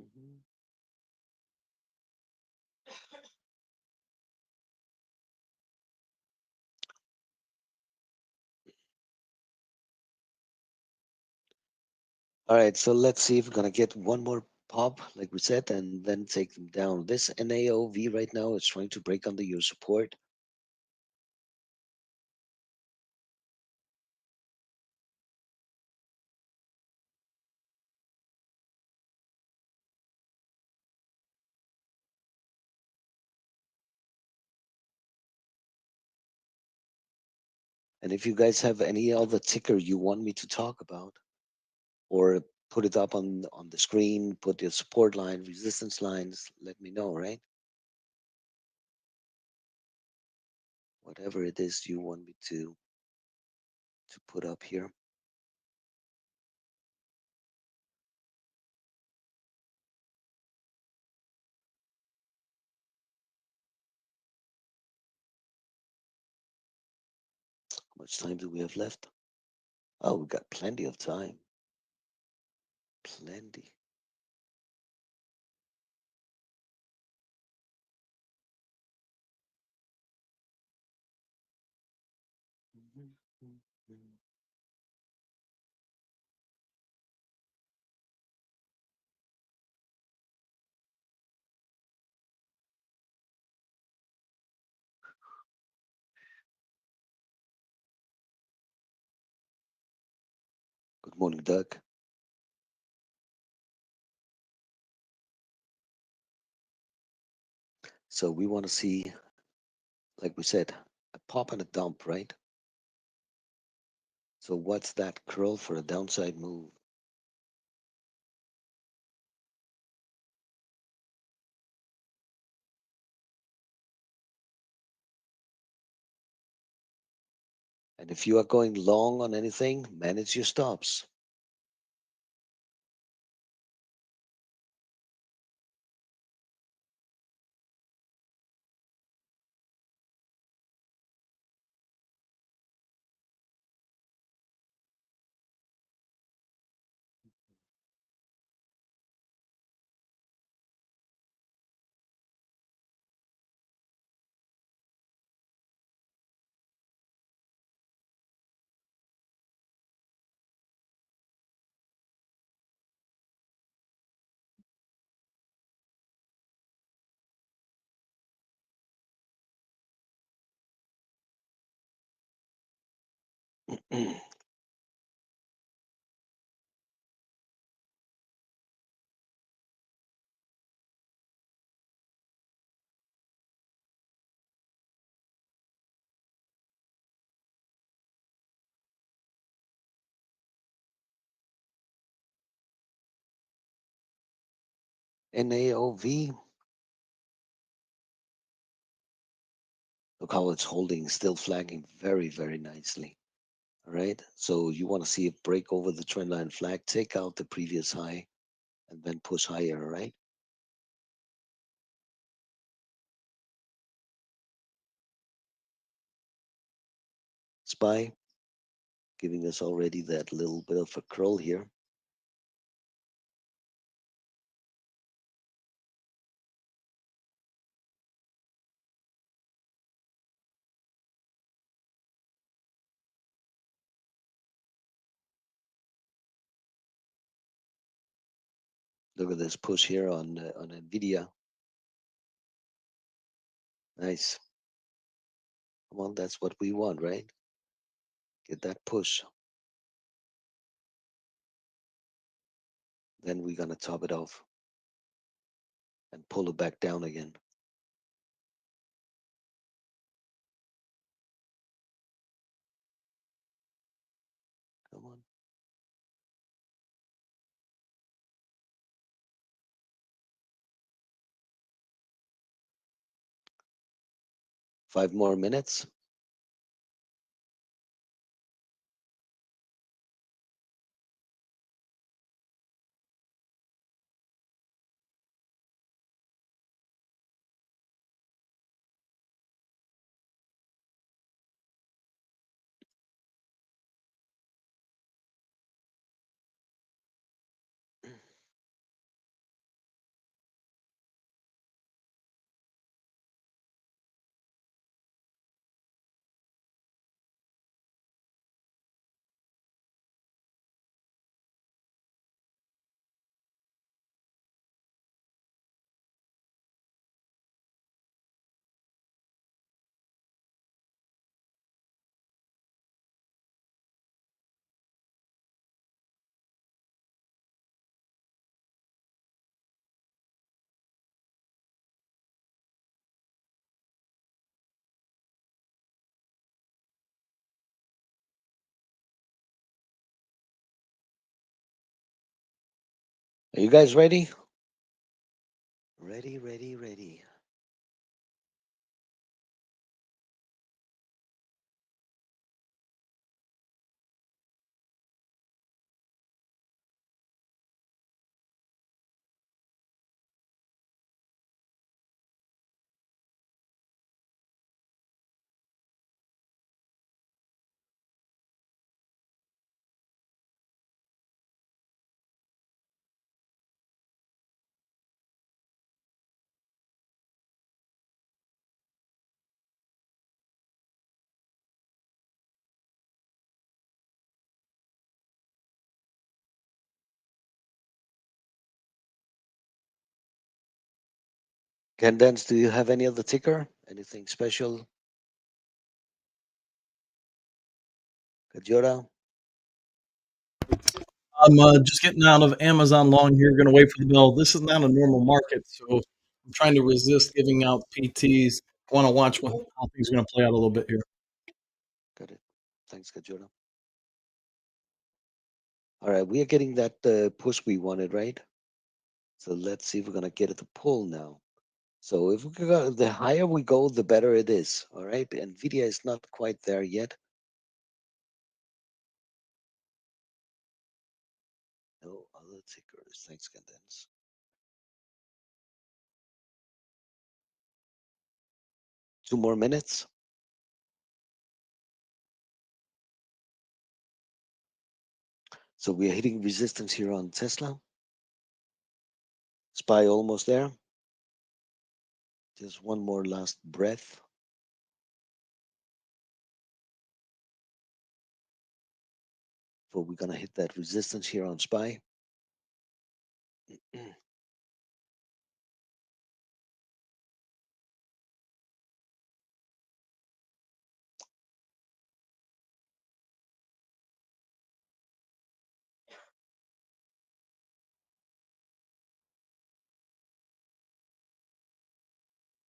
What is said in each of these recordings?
Mhm. All right, so let's see if we're gonna get one more pop, like we said, and then take them down. This NAOV right now is trying to break under your support. And if you guys have any other ticker you want me to talk about, or put it up on the screen, put your support line, resistance lines, let me know, right? Whatever it is you want me to put up here. How much time do we have left? Oh, we got plenty of time. Plenty. Mhm, mhm, mhm. Good morning, Doug. So we want to see, like we said, a pop and a dump, right? So what's that curl for a downside move? And if you are going long on anything, manage your stops. NAOV, look how it's holding, still flagging very, very nicely. All right. So you want to see it break over the trend line flag, take out the previous high, and then push higher. All right. SPY giving us already that little bit of a curl here. Look at this push here on Nvidia. Nice. Come on, that's what we want, right? Get that push. Then we're gonna top it off and pull it back down again. Come on. 5 more minutes. Are you guys ready? Ready, ready, ready. Candence, do you have any other ticker? Anything special? Kajora? I'm just getting out of Amazon long here, going to wait for the bell. This is not a normal market, so I'm trying to resist giving out PTs. I want to watch how things are going to play out a little bit here. Got it. Thanks, Kajora. All right, we are getting that push we wanted, right? So let's see if we're gonna get it to pull now. So if we go, the higher we go, the better it is. All right, Nvidia is not quite there yet. No other tickers. Thanks, Candence. Two more minutes. So we are hitting resistance here on Tesla. SPY almost there. Just one more last breath. Before we're gonna hit that resistance here on SPY.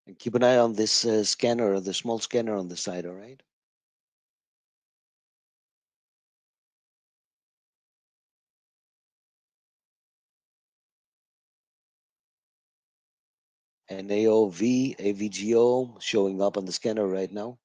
And keep an eye on this scanner, the small scanner on the side, all right? And AOV, AVGO showing up on the scanner right now.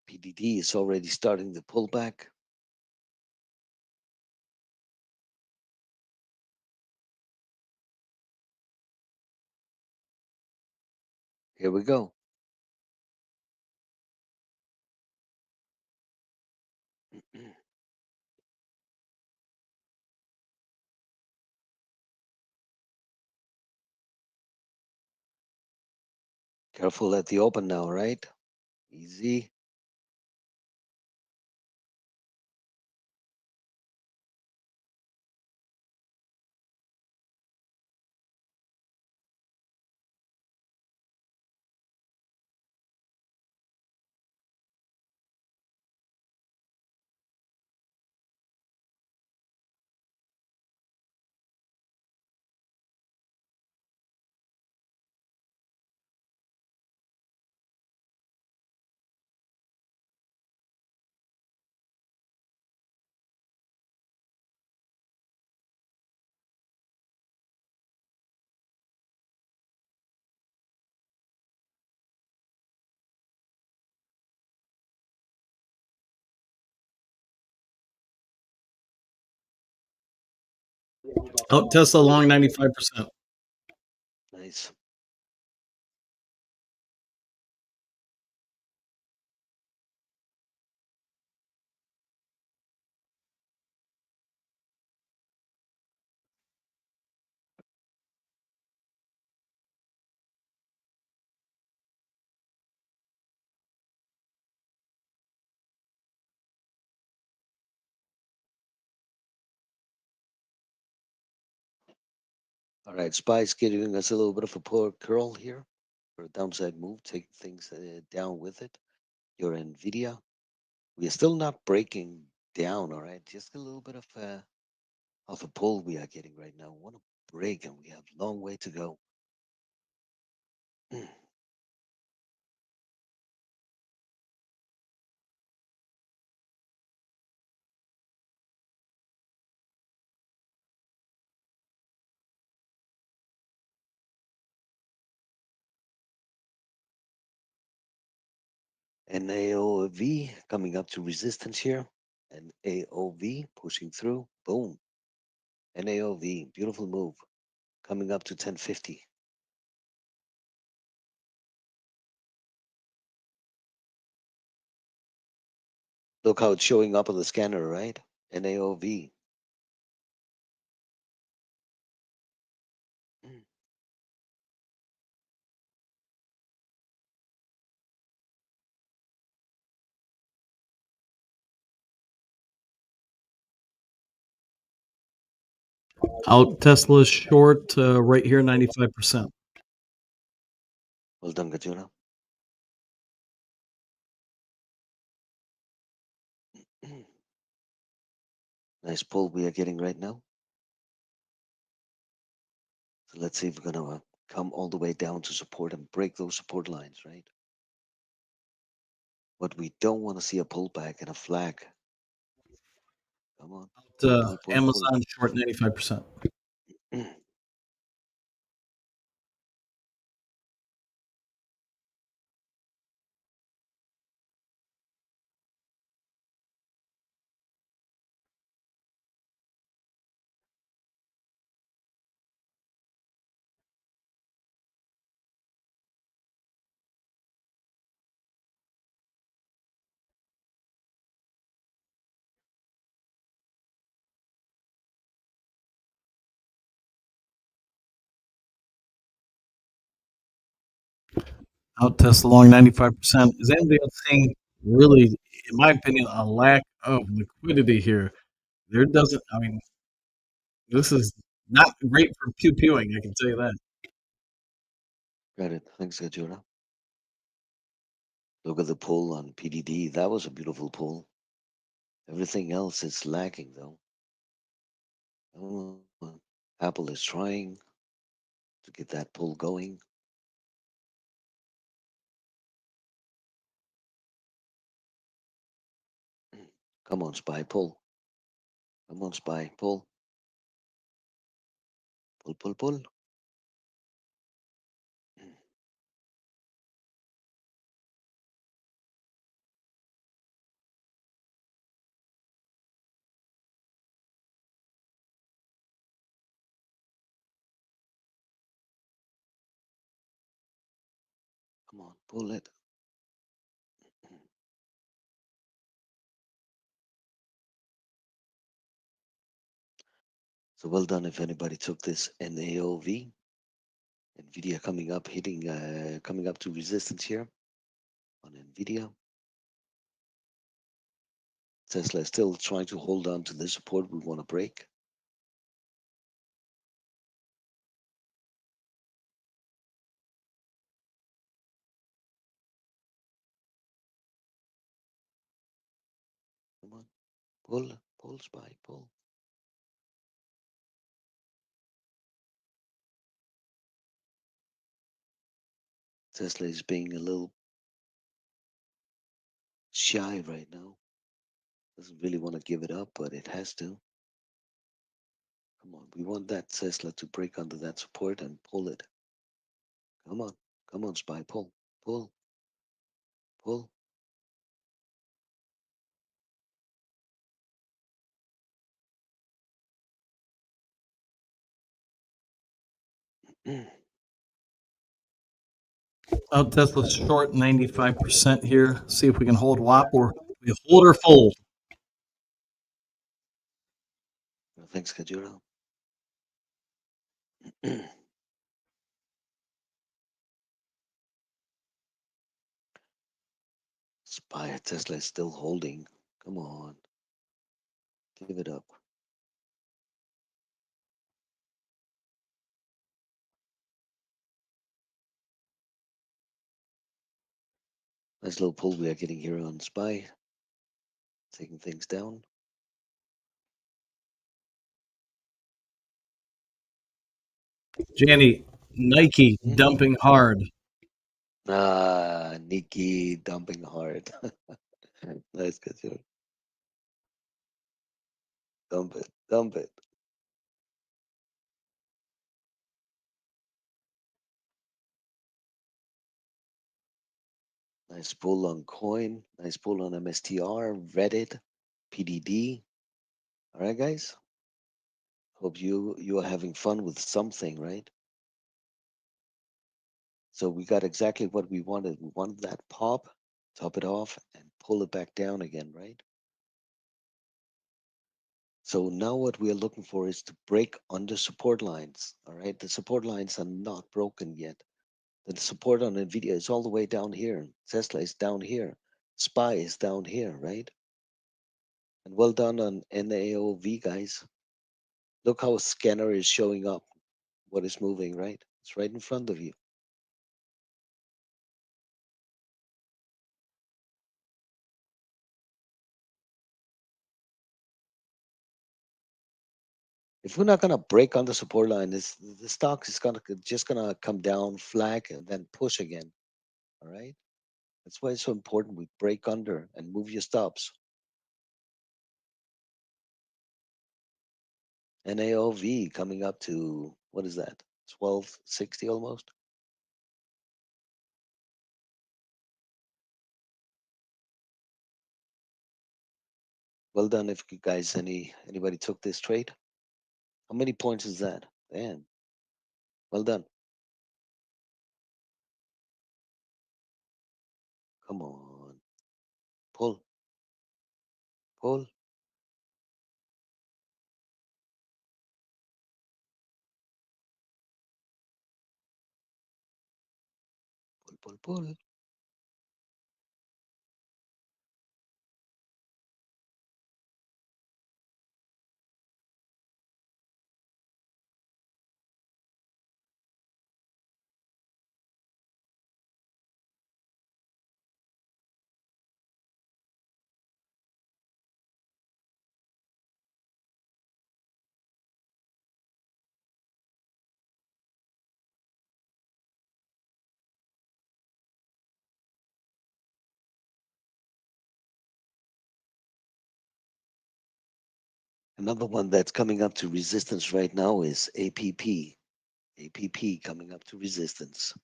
PDD is already starting the pullback. Here we go. Careful at the open now, right? Easy. Oh, Tesla long 95%. Nice. All right, SPY's giving us a little bit of a poor curl here. for a downside move, take things down with it. Your Nvidia, we are still not breaking down. All right, just a little bit of a pull we are getting right now. Want to break, and we have a long way to go. NAOV coming up to resistance here. And AOV pushing through. Boom. NAOV, beautiful move. Coming up to 1050. Look how it's showing up on the scanner, right? NAOV. Out Tesla short right here, 95%. Well done, Gajuna. Nice pull we are getting right now. So let's see if we're going to come all the way down to support and break those support lines, right? But we don't want to see a pullback and a flag. Come on. Pull, pull, pull. Amazon short 95%. Out Tesla long 95%. Is anybody else seeing really, in my opinion, a lack of liquidity here? There doesn't, I mean, this is not great for pew pewing, I can tell you that. Got it. Thanks, Gajuna. Look at the pull on PDD. That was a beautiful pull. Everything else is lacking, though. Oh, Apple is trying to get that pull going. Come on, Spy, pull. Come on, Spy, pull. Pull, pull, pull. Come on, pull it. So well done if anybody took this NAOV. Nvidia coming up, coming up to resistance here on Nvidia. Tesla is still trying to hold on to the support we want to break. Come on, pull, pull, Spy, pull. Tesla is being a little shy right now. Doesn't really want to give it up, but it has to. Come on, we want that Tesla to break under that support and pull it. Come on, Spy, pull, pull, pull. Out Tesla short 95% here. See if we can hold WAP or we hold or fold. Thanks, Kajura. Spy Tesla is still holding. Come on, give it up. Nice little pull we are getting here on SPY, taking things down. Janny, Nike Mhm. dumping hard. Nikki dumping hard. Nice, good job. Dump it, dump it. Nice pull on coin. Nice pull on MSTR, Reddit, PDD. All right, guys. Hope you are having fun with something, right? So we got exactly what we wanted. We wanted that pop, top it off, and pull it back down again, right? So now what we are looking for is to break under support lines. All right, the support lines are not broken yet. The support on Nvidia is all the way down here. Tesla is down here. SPY is down here, right? And well done on NAOV, guys. Look how a scanner is showing up. What is moving, right? It's right in front of you. If we're not gonna break on the support line, the stock is gonna just gonna come down, flag, and then push again. All right. That's why it's so important we break under and move your stops. NAOV coming up to what is that? 1260 almost. Well done if you guys anybody took this trade. How many points is that? Damn. Well done. Come on. Pull. Pull. Pull. Pull. Another one that's coming up to resistance right now is APP. APP coming up to resistance.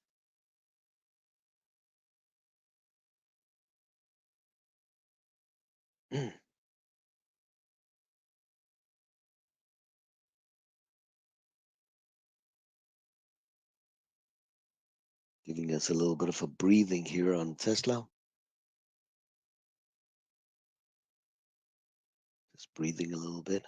Giving us a little bit of a breathing here on Tesla. Just breathing a little bit.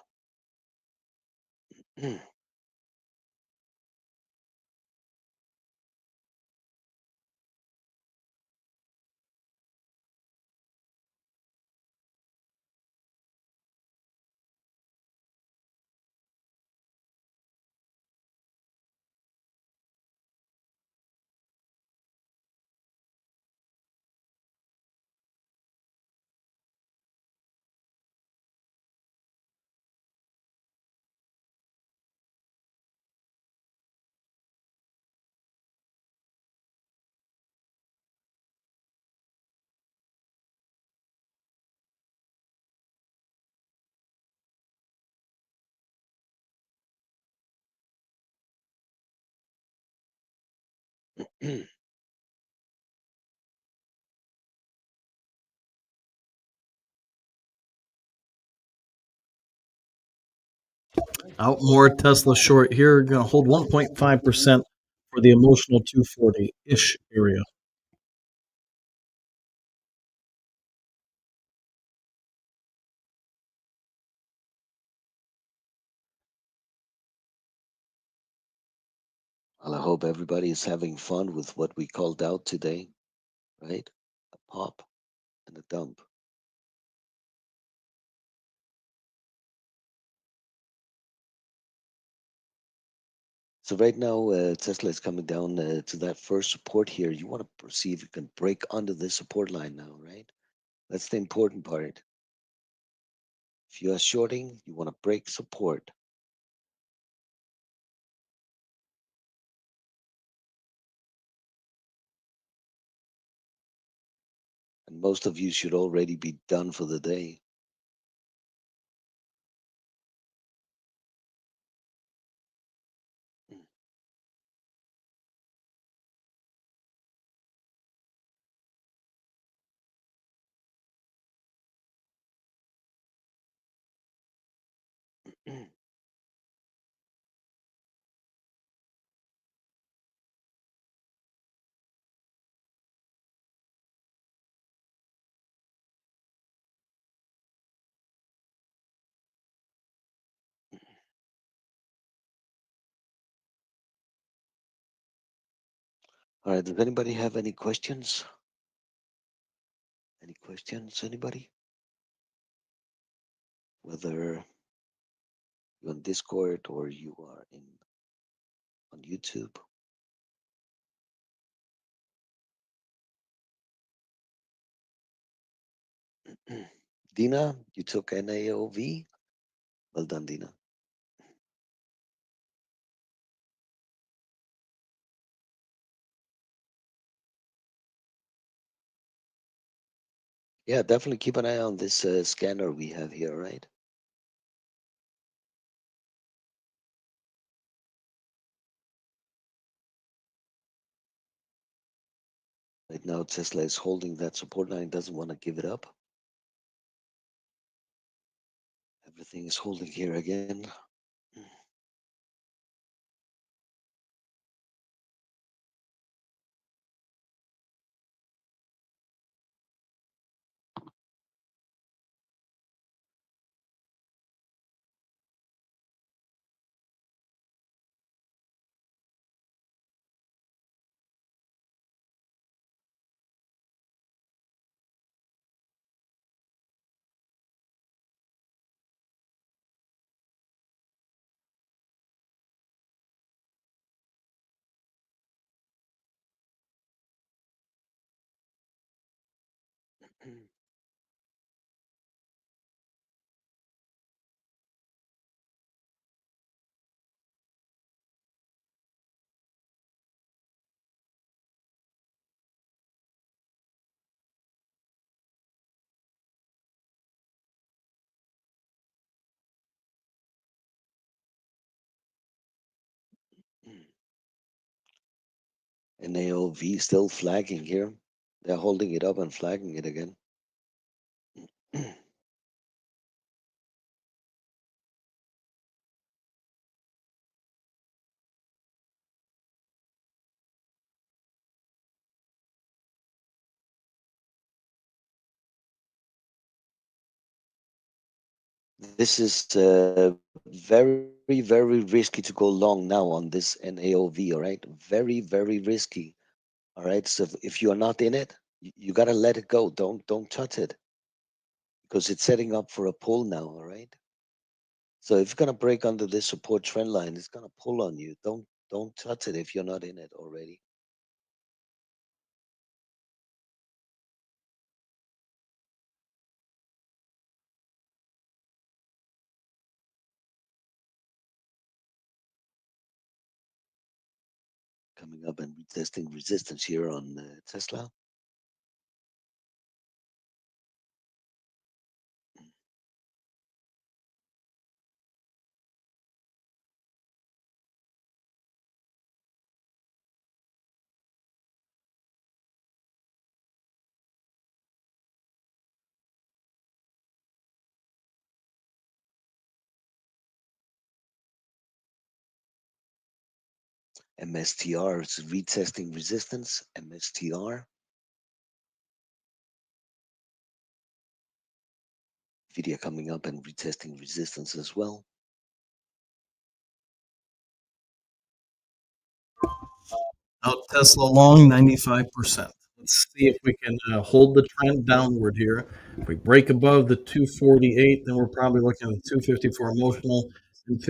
Out more Tesla short here. Going to hold 1.5% for the emotional 240 ish area. Well, I hope everybody is having fun with what we called out today, right? A pop and a dump. So right now, Tesla is coming down to that first support here. You want to see if you can break under this support line now, right? That's the important part. If you are shorting, you want to break support. And most of you should already be done for the day. All right, does anybody have any questions? Any questions, anybody? Whether you're on Discord or you are in on YouTube. Dina, you took NAOV. Well done, Dina. Yeah, definitely keep an eye on this scanner we have here, right? Right now, Tesla is holding that support line, doesn't want to give it up. Everything is holding here again. NAOV still flagging here. They're holding it up and flagging it again. This is very, very risky to go long now on this NAOV, all right? Very, very risky. All right. So if you are not in it, you gotta let it go. Don't touch it because it's setting up for a pull now, all right? So if you're gonna break under this support trend line, it's gonna pull on you. Don't touch it if you're not in it already. Coming up and retesting resistance here on Tesla. MSTR is retesting resistance. MSTR. Nvidia coming up and retesting resistance as well. Out Tesla long 95%. Let's see if we can hold the trend downward here. If we break above the 248, then we're probably looking at 254 emotional and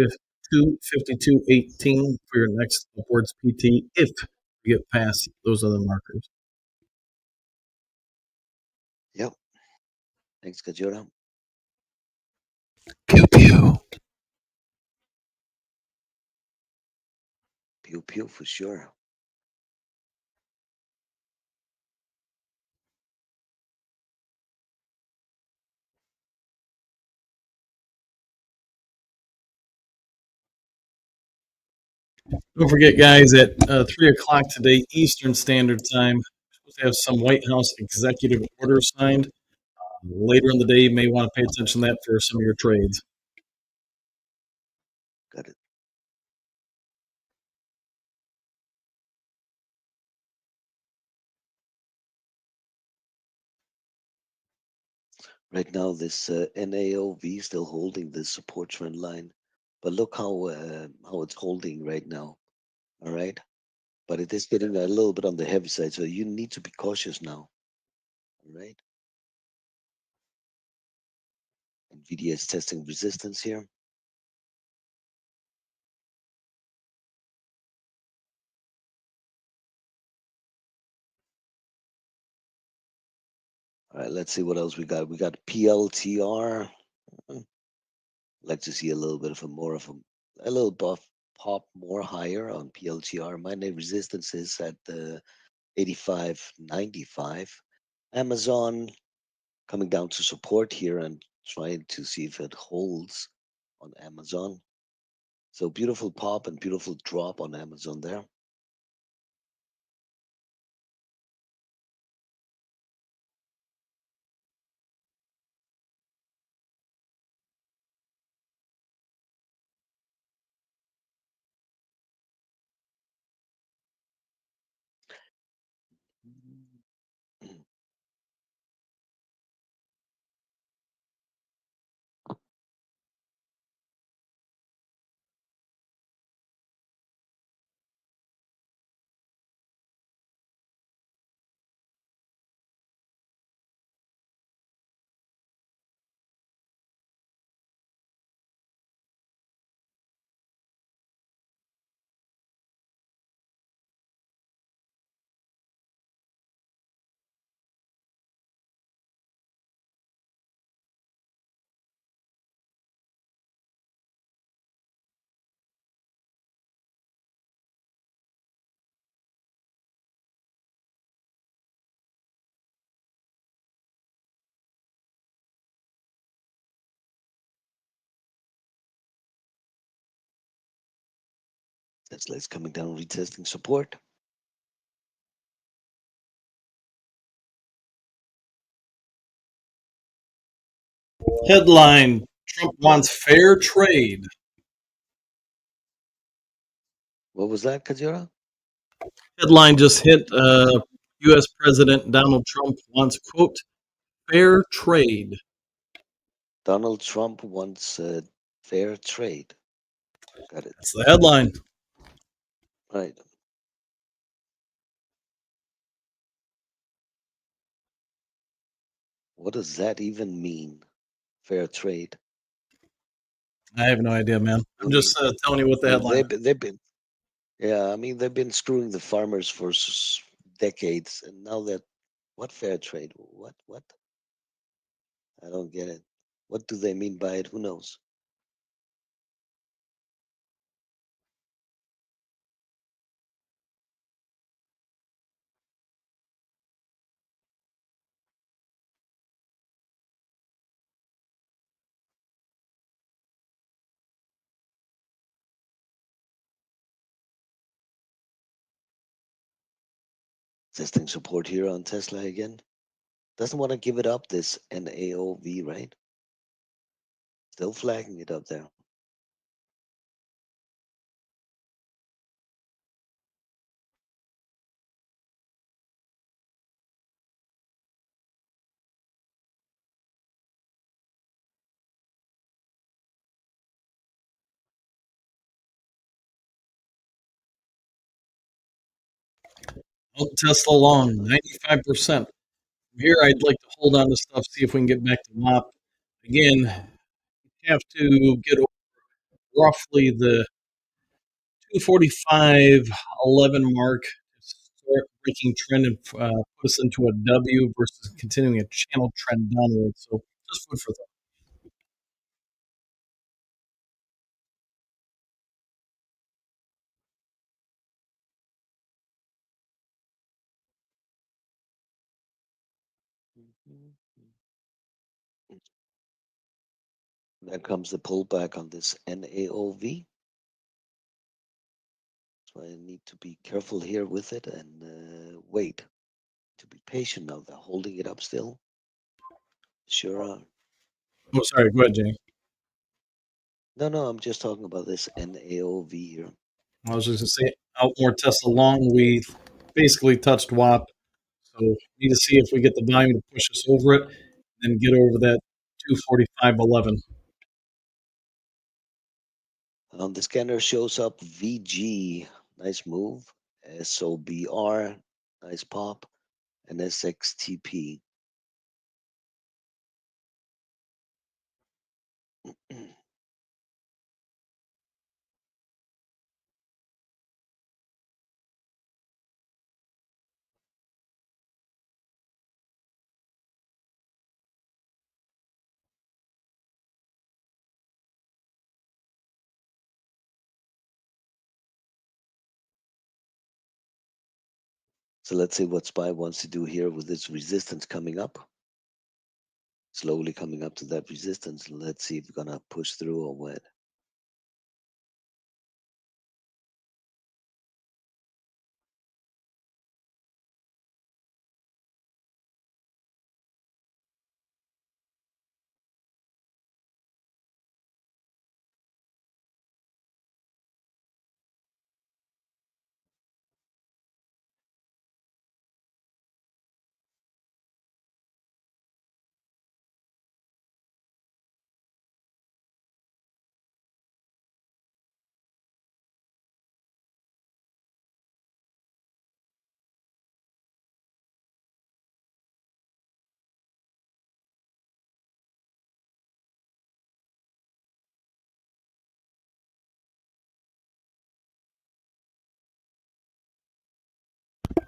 to 52.18 for your next upwards PT if you get past those other markers. Yep. Thanks, Kajora. Pew pew. Pew pew for sure. Don't forget, guys, at 3 o'clock today, Eastern Standard Time, we're supposed to have some White House executive order signed. Later in the day, you may want to pay attention to that for some of your trades. Got it. Right now, this NAOV still holding this support trend line, but look how it's holding right now. All right, but it is getting a little bit on the heavy side, so you need to be cautious now. All right, Nvidia is testing resistance here. All right, let's see what else we got. We got PLTR. Like to see a little bit of a little buff pop more higher on PLTR. My main resistance is at the 85.95. Amazon coming down to support here and trying to see if it holds on Amazon. So beautiful pop and beautiful drop on Amazon there. Tesla's coming down, retesting support. Headline: Trump wants fair trade. What was that, Kajira? Headline just hit. U.S. President Donald Trump wants, quote, fair trade. Donald Trump wants fair trade. Got it. That's the headline. Right. What does that even mean? Fair trade. I have no idea, man. I'm I just mean, telling you what the I mean headline is. they've been yeah. I mean they've been screwing the farmers for decades, and now that what fair trade? What? I don't get it. What do they mean by it? Who knows? Testing support here on Tesla again. Doesn't want to give it up. This NAOV, right? Still flagging it up there. Oh, Tesla long, 95%. Here, I'd like to hold on to stuff, see if we can get back to MOP. Again, you have to get over roughly the 245.11 mark to start breaking trend and put us into a W versus continuing a channel trend downward. So just food for thought. There comes the pullback on this NAOV. So I need to be careful here with it and wait. To be patient now. They're holding it up still. Sure are. Oh, sorry. Go ahead, Jay. No, no, I'm just talking about this NAOV here. I was just going to say, out more Tesla long. We basically touched WAP. So we need to see if we get the volume to push us over it and get over that 245.11. The scanner shows up VG, nice move. SOBR, nice pop. And SXTP. So let's see what SPY wants to do here with this resistance coming up. Slowly coming up to that resistance. Let's see if we're gonna push through or what.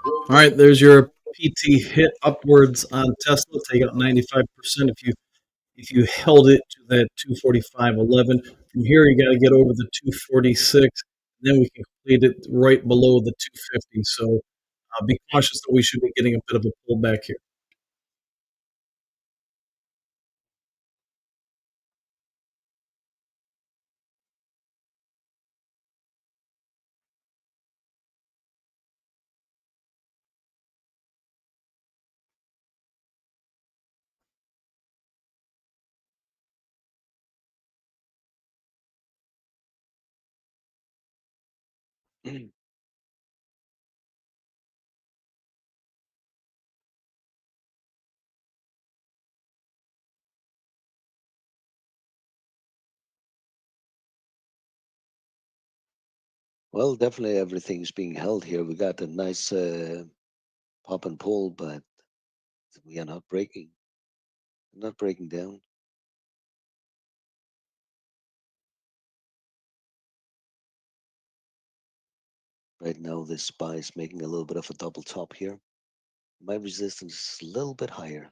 All right, there's your PT hit upwards on Tesla. Take out 95% if you held it to that 245.11. From here, you got to get over the 246. Then we can complete it right below the 250. So be cautious that we should be getting a bit of a pullback here. Well, definitely everything's being held here. We got a nice pop and pull, but we are not breaking. Not breaking down. Right now, this SPY is making a little bit of a double top here. My resistance is a little bit higher.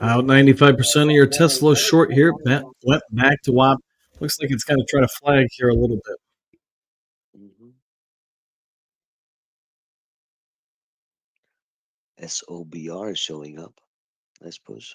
About 95% of your Tesla short here went back to WAP. Looks like it's going to try to flag here a little bit. SOBR is showing up. Nice push.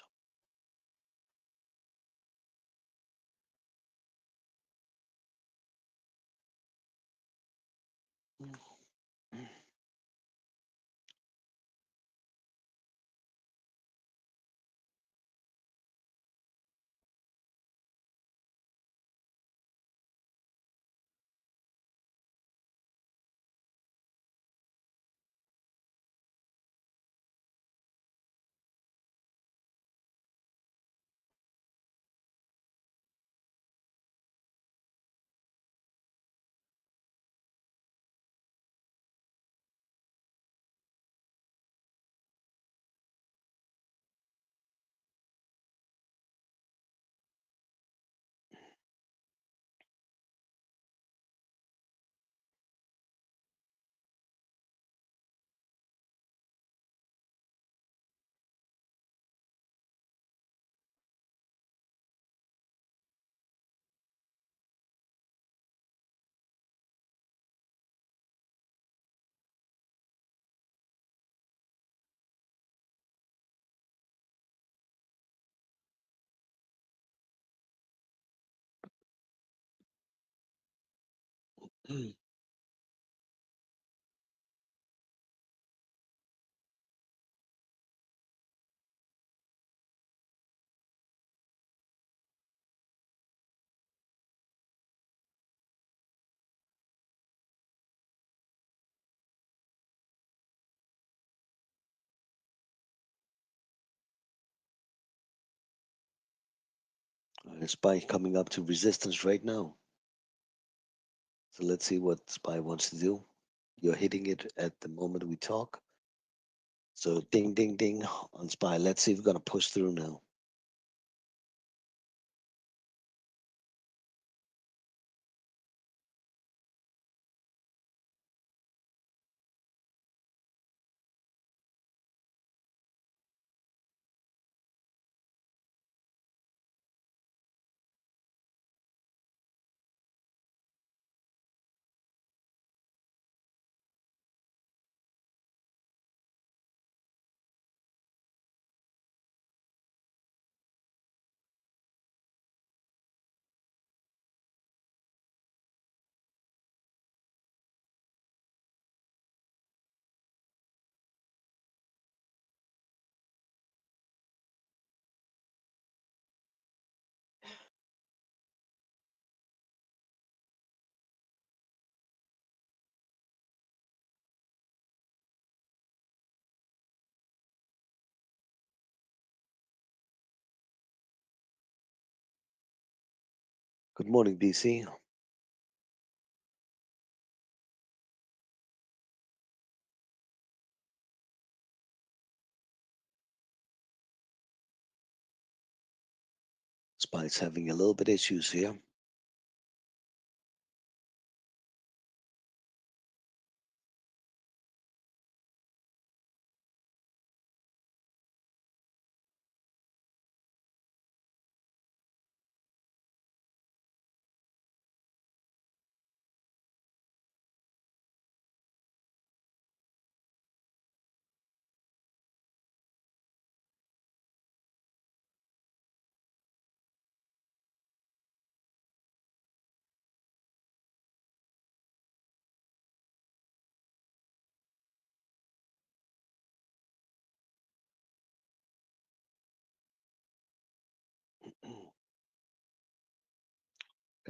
SPY coming up to resistance right now. So let's see what SPY wants to do. You're hitting it at the moment we talk. So ding, ding, ding on SPY. Let's see if we're going to push through now. Good morning, BC. SPY's having a little bit issues here.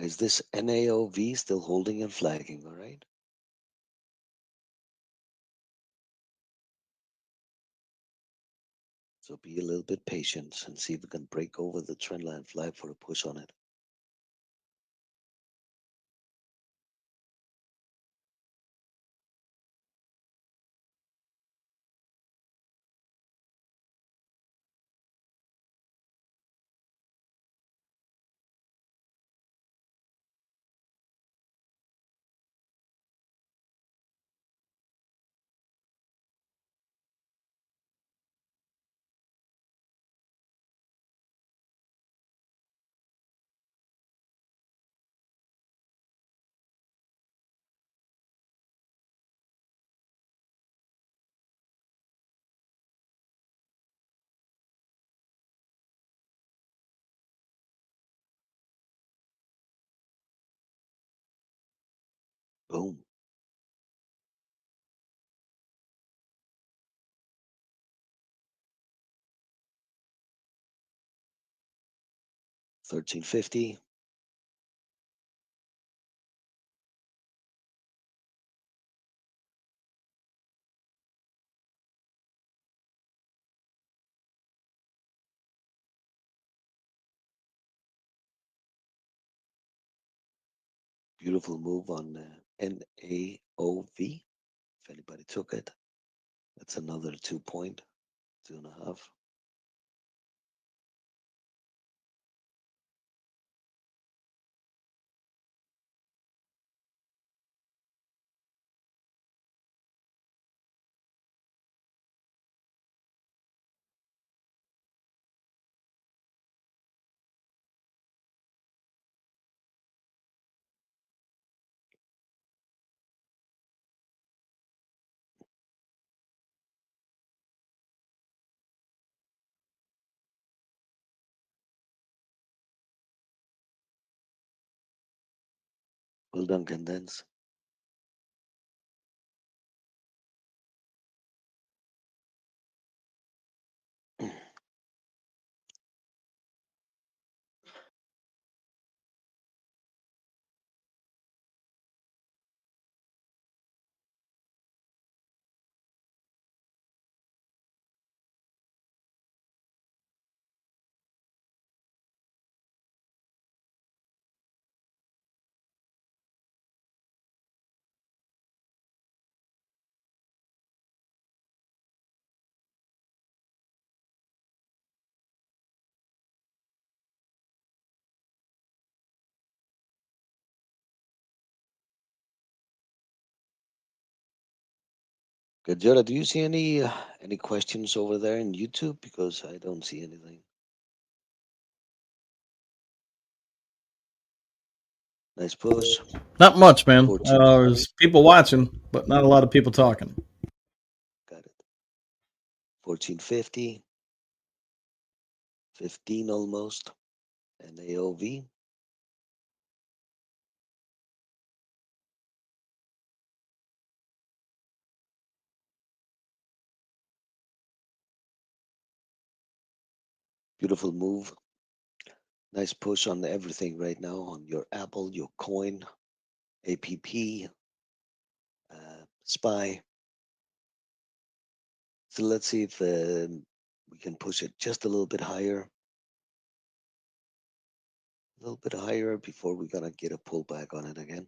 Is this NAOV still holding and flagging? All right. So be a little bit patient and see if we can break over the trendline flag for a push on it. Boom. 1350. Beautiful move on NAOV. If anybody took it, that's another 2 point, 2.5. Well done, Condense. Gajera, do you see any questions over there in YouTube? Because I don't see anything. Nice push. Not much, man. 1440. There's people watching, but not a lot of people talking. Got it. 1450. 15 almost. NAOV. Beautiful move. Nice push on everything right now on your Apple, your coin, APP, SPY. So let's see if we can push it just a little bit higher. A little bit higher before we're gonna get a pullback on it again.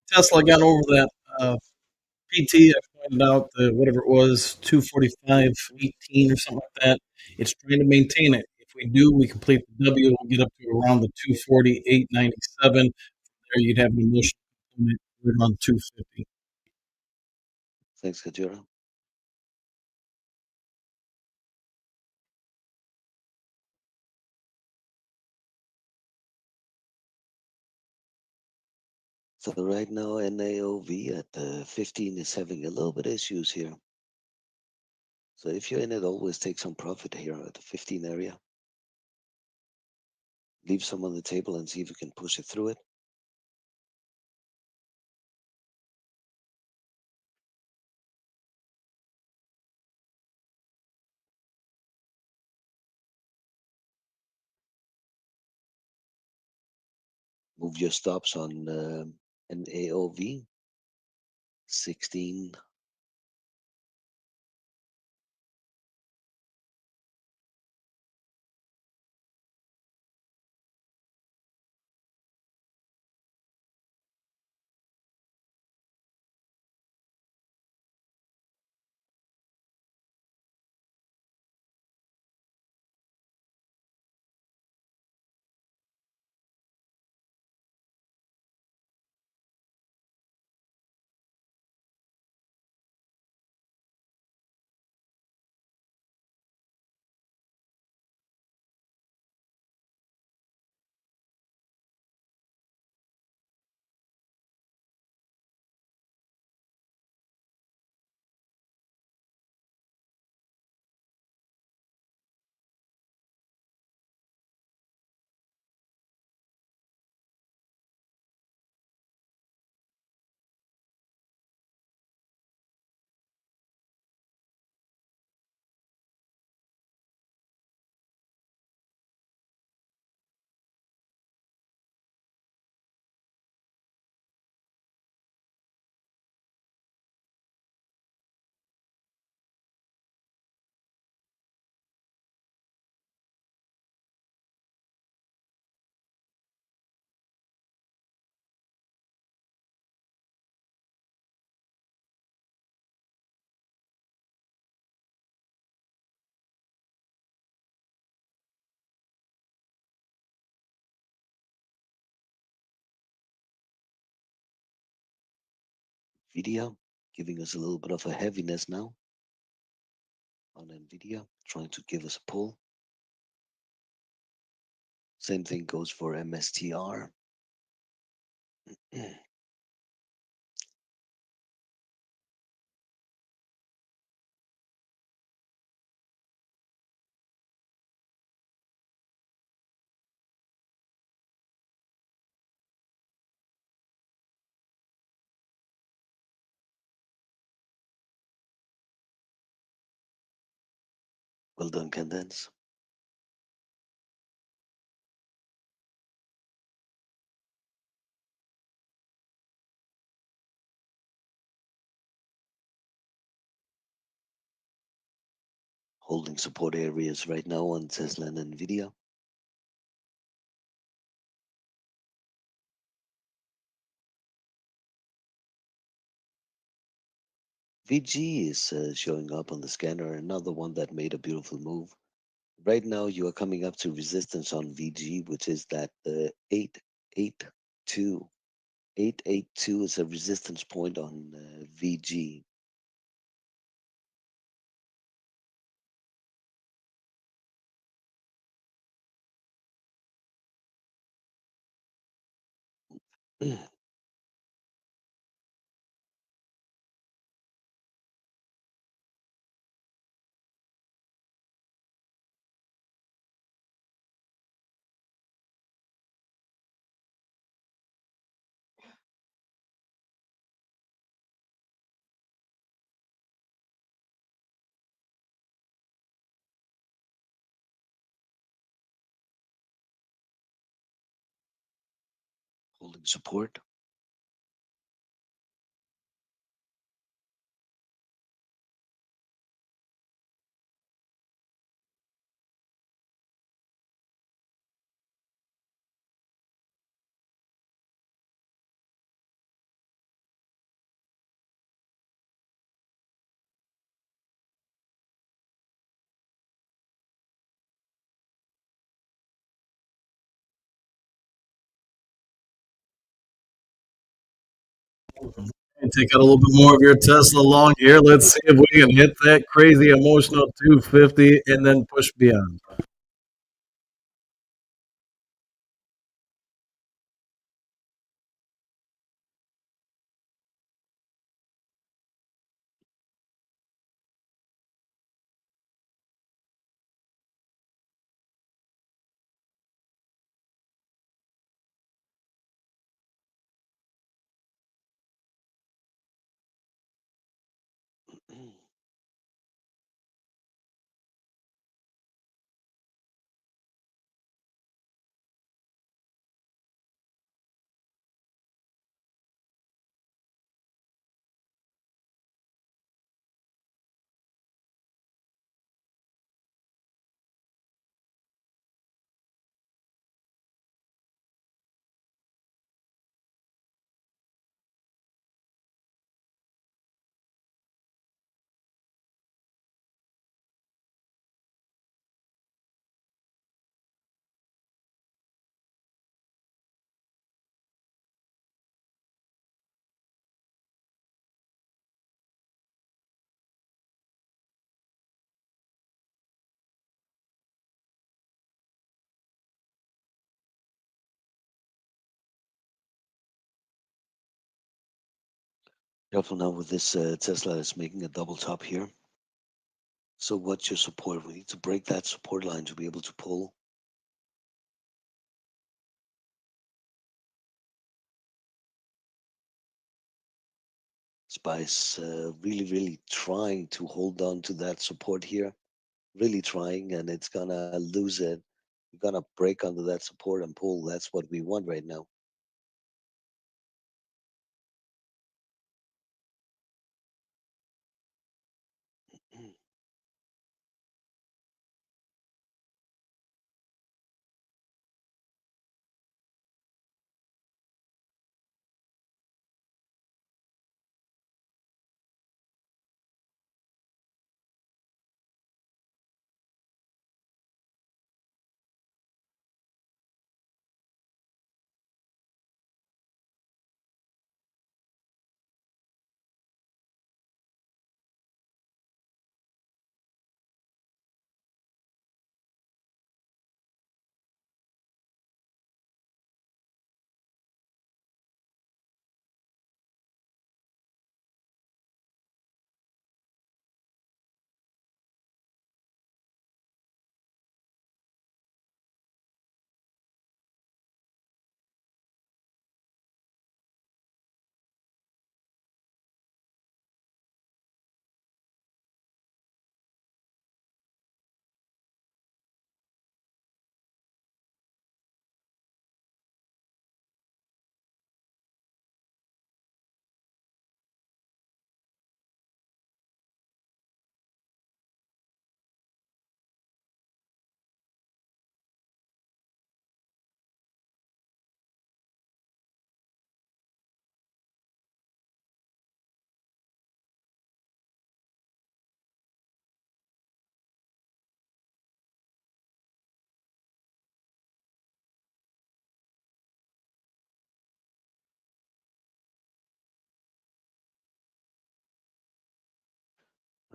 Tesla got over that PT. I pointed out the whatever it was, 245.18 or something like that. It's trying to maintain it. If we do, we complete the W, we'll get up to around the 248.97. There you'd have an emotional component right around 250. Thanks, Kajura. So right now NAOV at 15 is having a little bit of issues here. So if you're in it, always take some profit here at the 15 area. Leave some on the table and see if you can push it through it. Move your stops on NAOV 16. Nvidia, giving us a little bit of a heaviness now on Nvidia, trying to give us a pull. Same thing goes for MSTR. Well done, Candence. Holding support areas right now on Tesla and Nvidia. VG is showing up on the scanner, another one that made a beautiful move. Right now, you are coming up to resistance on VG, which is that 882. 882 is a resistance point on VG. Holding support. And take out a little bit more of your Tesla long here. Let's see if we can hit that crazy emotional 250 and then push beyond. Careful now with this Tesla is making a double top here. So what's your support? We need to break that support line to be able to pull. Spice really, really trying to hold on to that support here. Really trying, and it's gonna lose it. We're gonna break under that support and pull. That's what we want right now.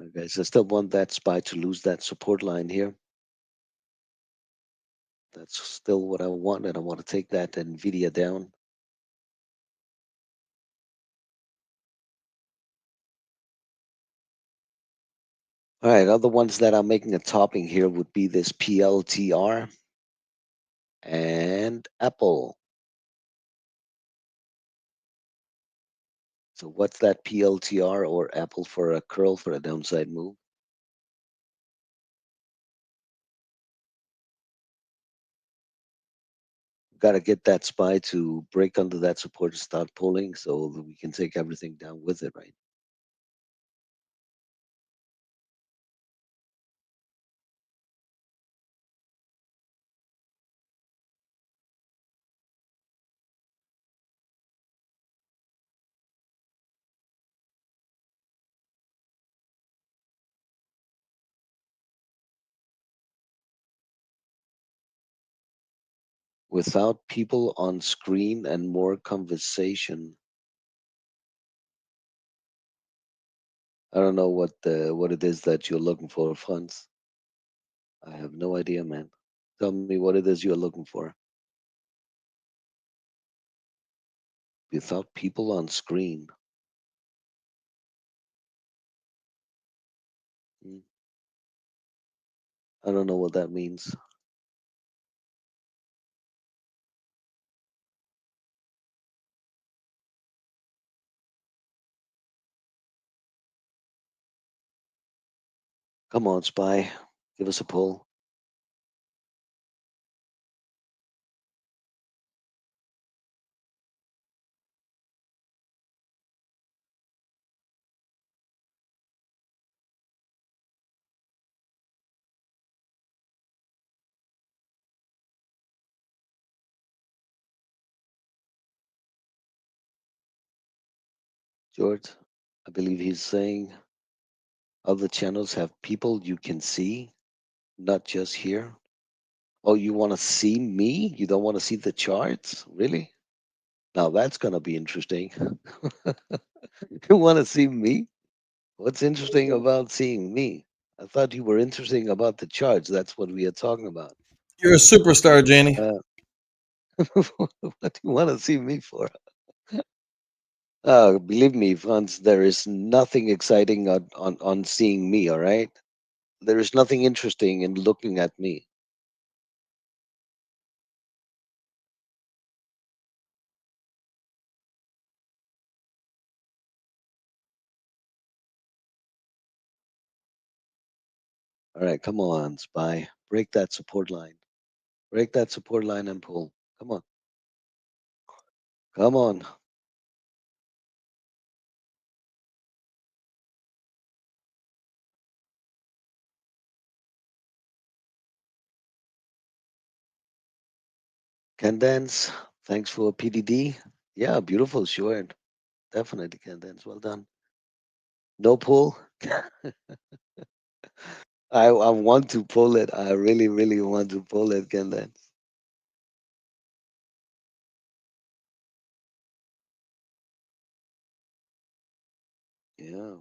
guys, I still want that SPY to lose that support line here. That's still what I want, and I want to take that NVIDIA down. All right, other ones that are making a topping here would be this PLTR and Apple. So what's that PLTR or Apple for a curl for a downside move? Got to get that SPY to break under that support and start pulling so that we can take everything down with it, right? Without people on screen and more conversation. I don't know what it is that you're looking for, Franz. I have no idea, man. Tell me what it is you're looking for. Without people on screen. Hmm, I don't know what that means. Come on, Spy. Give us a pull. George, I believe he's saying other channels have people you can see, not just here. Oh, you want to see me? You don't want to see the charts? Really? Now that's going to be interesting. You want to see me? What's interesting about seeing me? I thought you were interesting about the charts. That's what we are talking about. You're a superstar, Janie. Uh, what do you want to see me for? Believe me, Franz, there is nothing exciting on seeing me, all right? There is nothing interesting in looking at me. All right, come on, Spy. Break that support line. Break that support line and pull. Come on. Come on. Can dance. Thanks for PDD. Yeah, beautiful. Sure. Definitely can dance. Well done. No pull. I want to pull it. I really, really want to pull it, can dance. Yeah.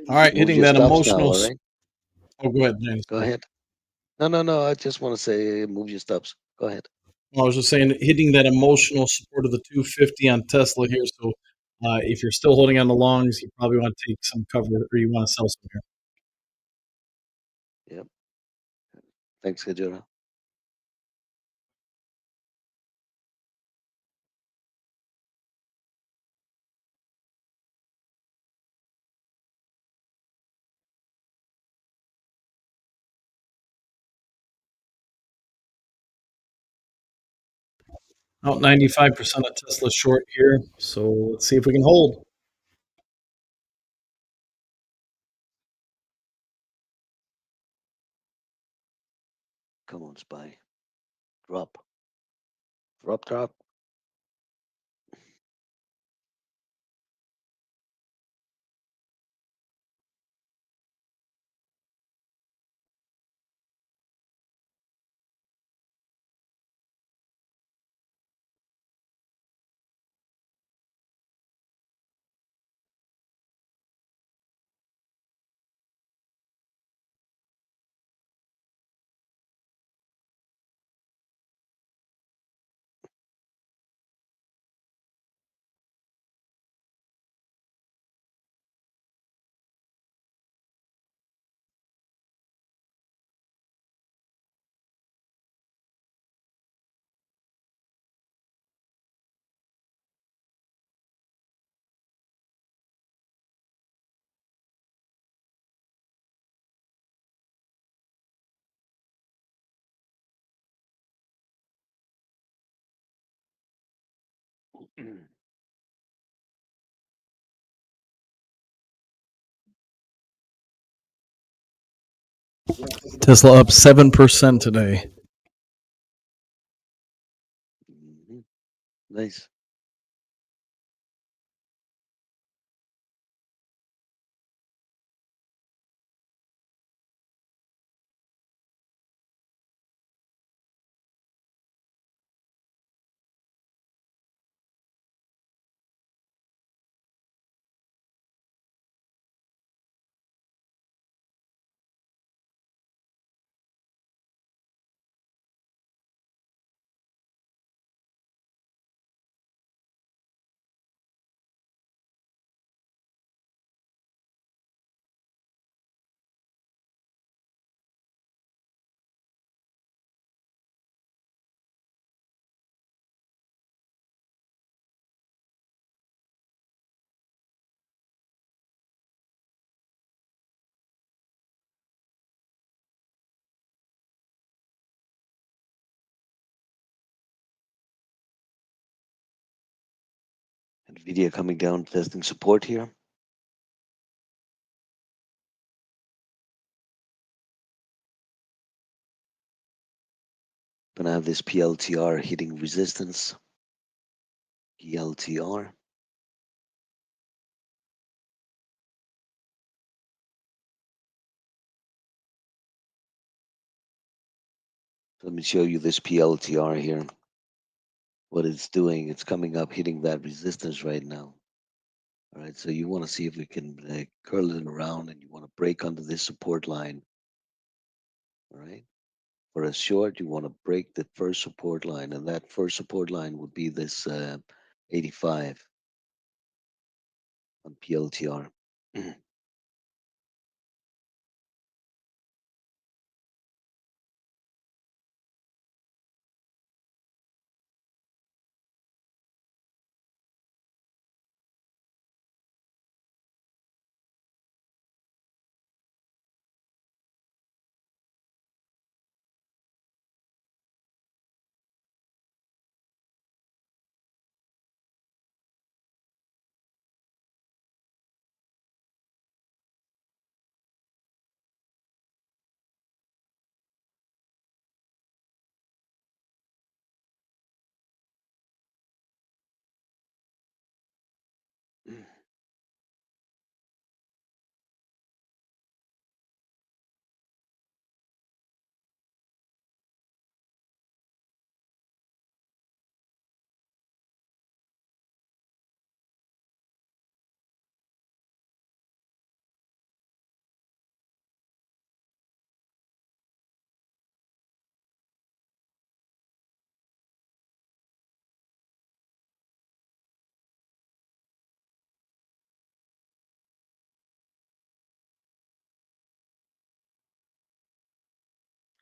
All right, Move hitting your that stops now, emotional. all right? Oh, go ahead, Janie. Go Sorry. ahead. No, no, no. I just want to say move your stops. Go ahead. I was just saying, hitting that emotional support of the 250 on Tesla here. So, if you're still holding on the longs, you probably want to take some cover, or you want to sell some here. Yep. Thanks, Kajura. Out 95% of Tesla short here. So let's see if we can hold. Come on, Spy. Drop. Drop, drop. Tesla up 7% today. Mhm. Nice. NVIDIA coming down, testing support here. Gonna have this PLTR hitting resistance. PLTR. Let me show you this PLTR here. What it's doing, it's coming up, hitting that resistance right now. All right, so you want to see if we can curl it around, and you want to break under this support line. All right, for a short, you want to break the first support line, and that first support line would be this 85 on PLTR.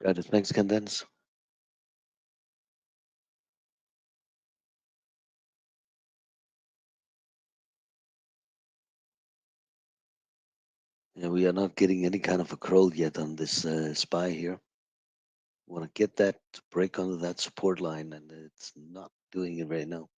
Got it. Thanks, Condense. Yeah, we are not getting any kind of a curl yet on this SPY here. Want to get that to break under that support line, and it's not doing it right now.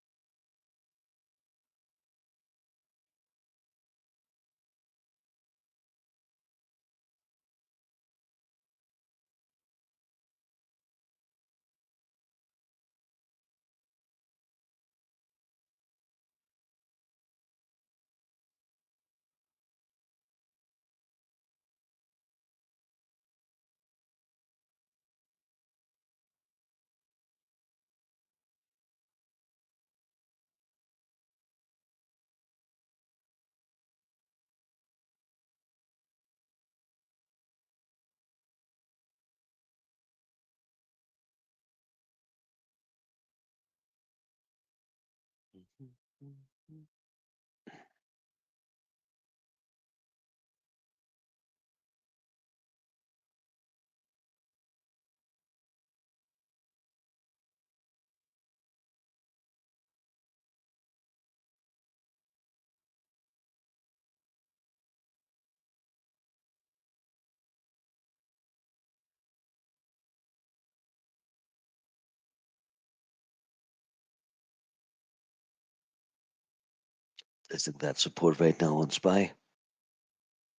Isn't that support right now on SPY?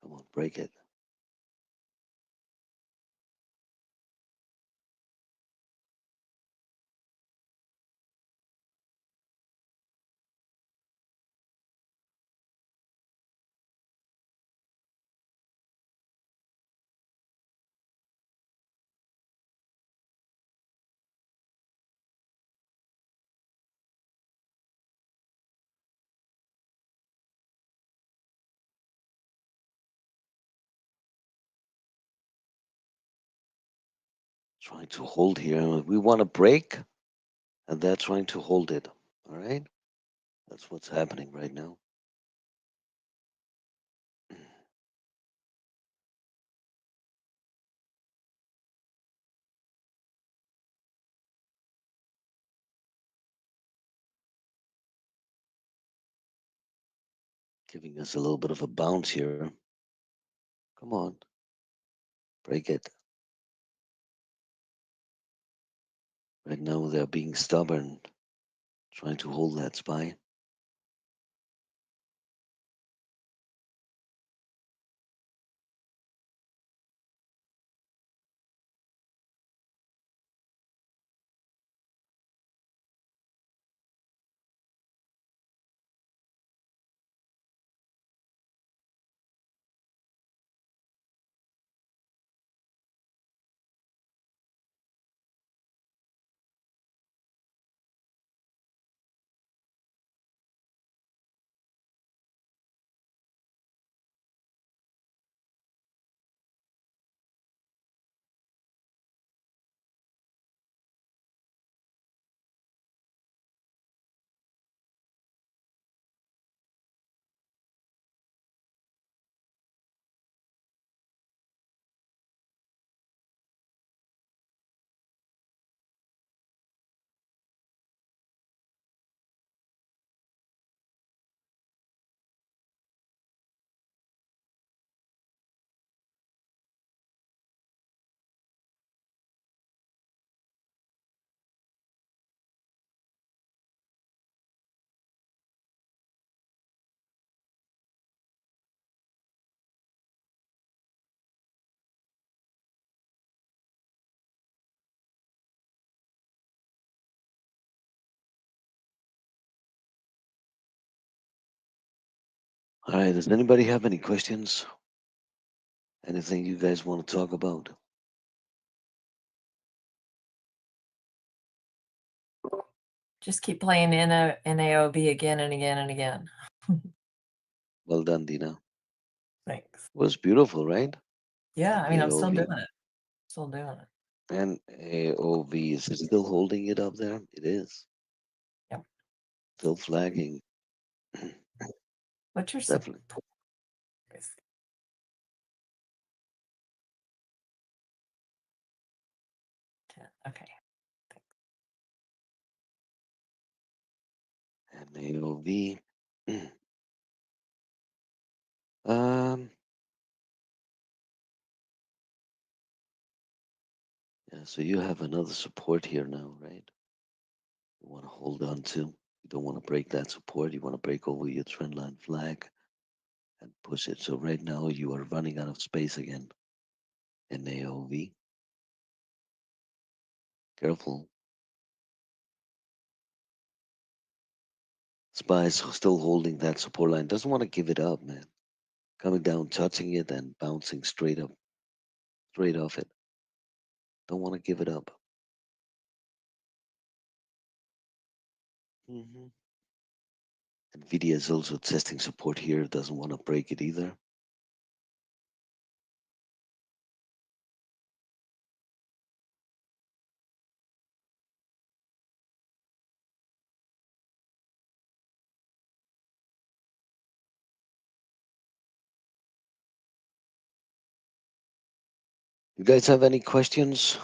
Come on, break it. Trying to hold here. We want to break, and they're trying to hold it. All right? That's what's happening right now. Giving us a little bit of a bounce here. Come on. Break it. Right now, they're being stubborn, trying to hold that SPY. All right. Does anybody have any questions? Anything you guys want to talk about? Just keep playing NAOB again and again and again. Well done, Dina. Thanks. Was beautiful, right? Yeah, I mean, I'm still AOV. doing it. Still doing it. And AOV, is it still holding it up there? It is. Yep. Still flagging. What's your Definitely. support? Okay. And AOV. um. Yeah, so you have another support here now, right? You want to hold on to. You don't want to break that support. You want to break over your trend line flag and push it. So right now you are running out of space again in AOV. Careful. SPY is still holding that support line. Doesn't want to give it up, man. Coming down, touching it, and bouncing straight up, straight off it. Don't want to give it up. Nvidia is also testing support here. Doesn't want to break it either. You guys have any questions?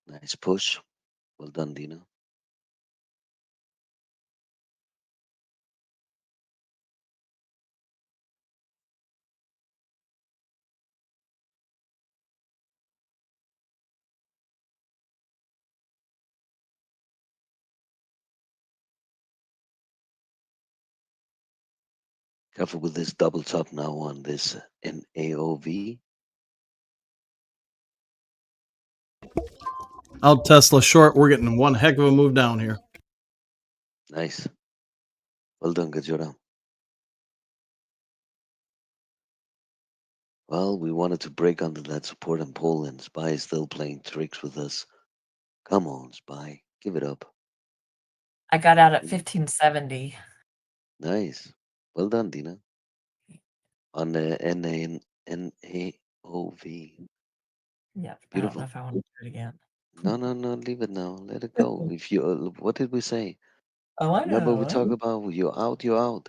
Nice push. Well done, Dina. Careful with this double top now on this NAOV. Out Tesla short. We're getting one heck of a move down here. Nice. Well done, Gajora. Well, we wanted to break under that support and pull, and Spy is still playing tricks with us. Come on, Spy. Give it up. I got out at Mm, 1570. Nice. Well done, Dina. On the NAOV. Yep. I don't know Beautiful. if I want to do it again. No, no, no. Leave it now. Let it go. If you, what did we say? Oh, I Remember we know. talk about you're out, you're out.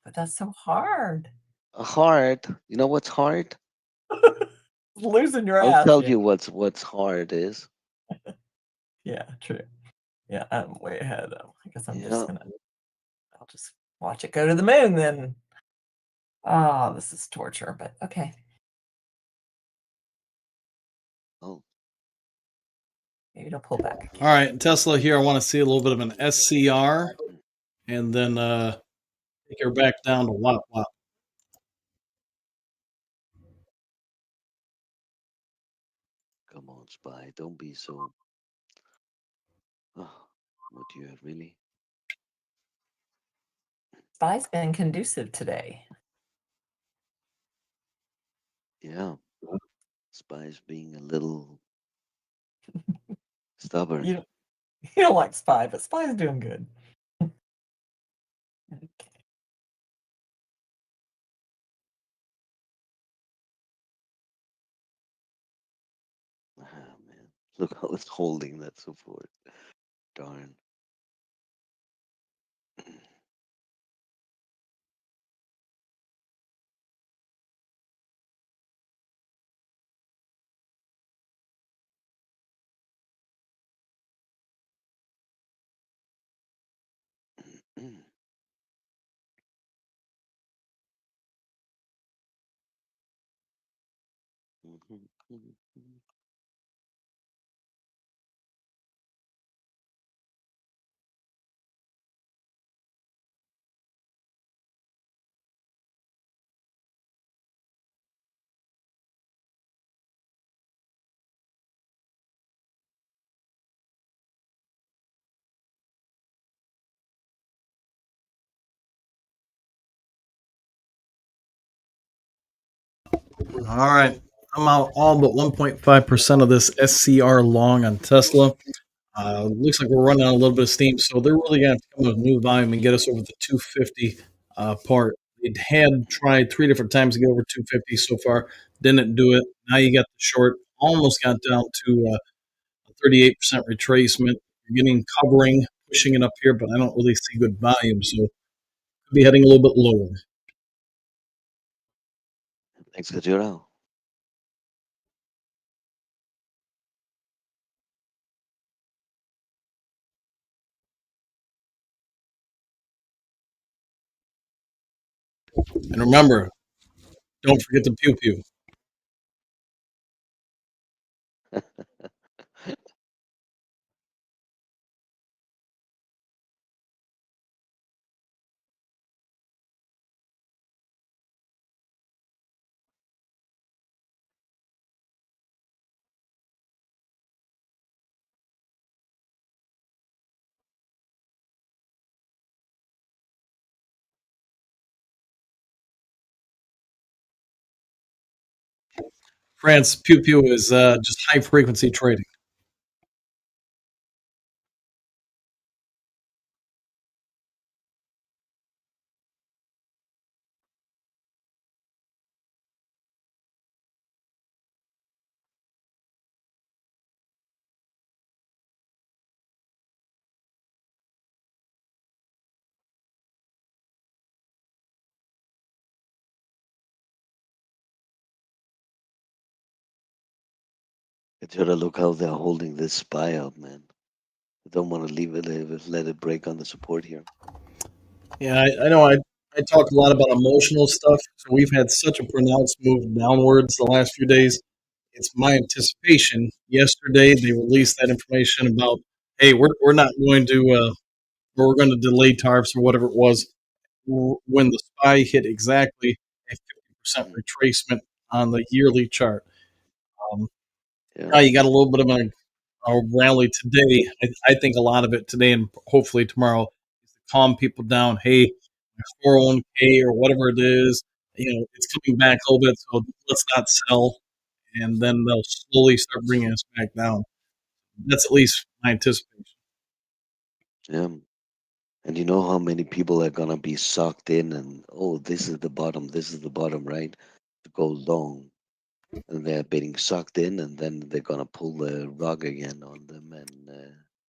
But that's so hard. Hard. You know what's hard? Losing your I'll ass. tell Yeah. you what's hard is. Yeah, true. Yeah, I'm way ahead. I guess I'm just Yeah. gonna. I'll just watch it go to the moon then. Oh, this is torture, but okay. Oh, Maybe it'll pull back All again. right, Tesla here. I want to see a little bit of an SCR and then take her back down to wop wop. come on, Spy. Don't be so. Oh, what do you have really? Spy's been conducive today. Yeah. Spy's being a little stubborn. You don't, you don't like Spy, but Spy's doing good. Okay. Ah, man. Look how it's holding that support. Darn. All right, I'm out all but 1.5% of this SCR long on Tesla. Looks like we're running out a little bit of steam, so they're really going to come with new volume and get us over the 250 part. It had tried three different times to get over 250 so far, didn't do it. Now you got the short, almost got down to a 38% retracement. You're getting covering, pushing it up here, but I don't really see good volume, so could be heading a little bit lower. Thanks, Gajura. And remember, don't forget the pew pew. France pew pew is just high frequency trading. Jota, look how they're holding this spy up, man. They don't want to let it break on the support here. Yeah, I know. I talk a lot about emotional stuff. So we've had such a pronounced move downwards the last few days. It's my anticipation. Yesterday, they released that information about, hey, we're not going to, we're going to delay tariffs or whatever it was. When the SPY hit exactly a 50% Mm, retracement on the yearly chart. Um, yeah, Now you got a little bit of a rally today. I think a lot of it today and hopefully tomorrow is to calm people down. Hey, my 401k or whatever it is, it's coming back a little bit, so let's not sell. And then they'll slowly start bringing us back down. That's at least my anticipation. yeah. And you know how many people are gonna be sucked in and oh, this is the bottom, right? To go long. And they're getting sucked in and then they're gonna pull the rug again on them and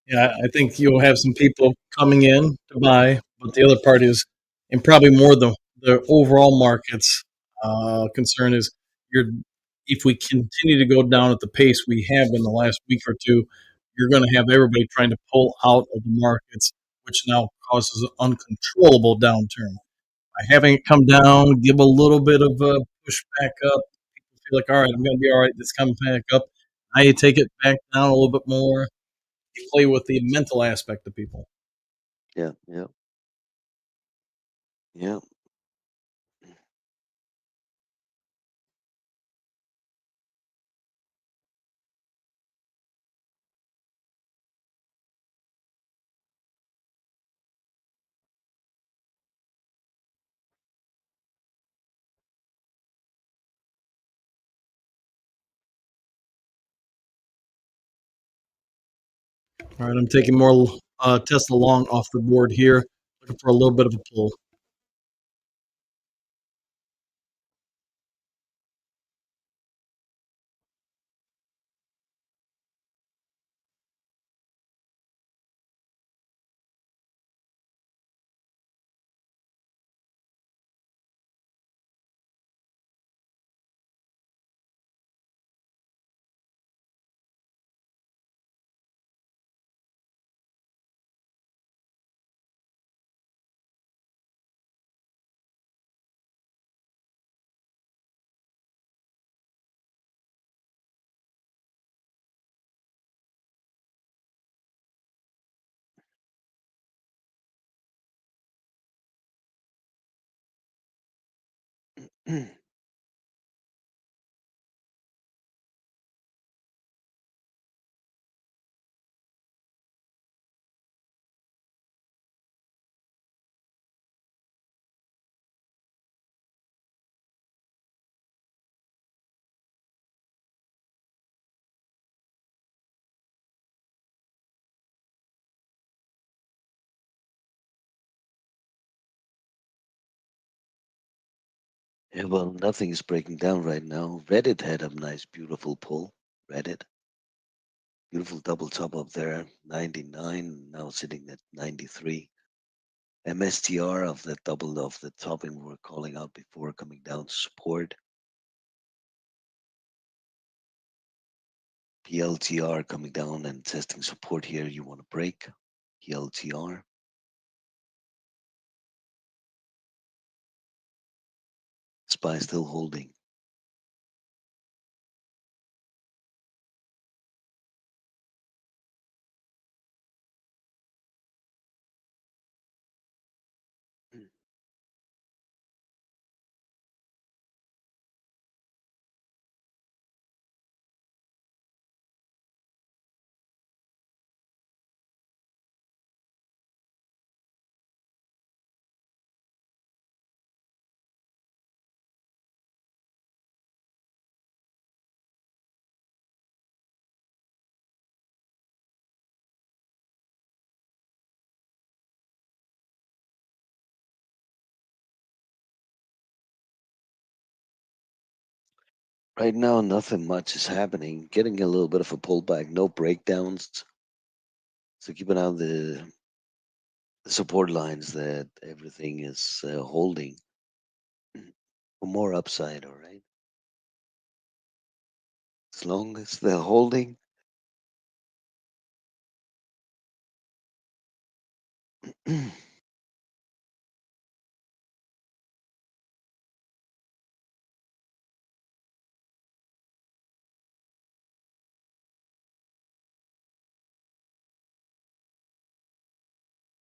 Yeah, I think you'll have some people coming in to buy, but the other part is, and probably more the overall market's concern is, you're if we continue to go down at the pace we have in the last week or two, you're going to have everybody trying to pull out of the markets, which now causes an uncontrollable downturn. By having it come down, give a little bit of a push back up, people feel like, all right, I'm going to be all right. It's coming back up. Now you take it back down a little bit more, you play with the mental aspect of people. yeah, yeah, yeah. All right, I'm taking more Tesla long off the board here, looking for a little bit of a pull. Yeah, well, nothing is breaking down right now. Reddit had a nice, beautiful pull. Reddit, beautiful double top up there, 99, now sitting at 93. MSTR of the double of the topping we were calling out before coming down to support. PLTR coming down and testing support here. You want to break PLTR. SPY still holding. Right now, nothing much is happening. Getting a little bit of a pullback, no breakdowns. So keep an eye on the support lines that everything is holding for more upside. All right. As long as they're holding.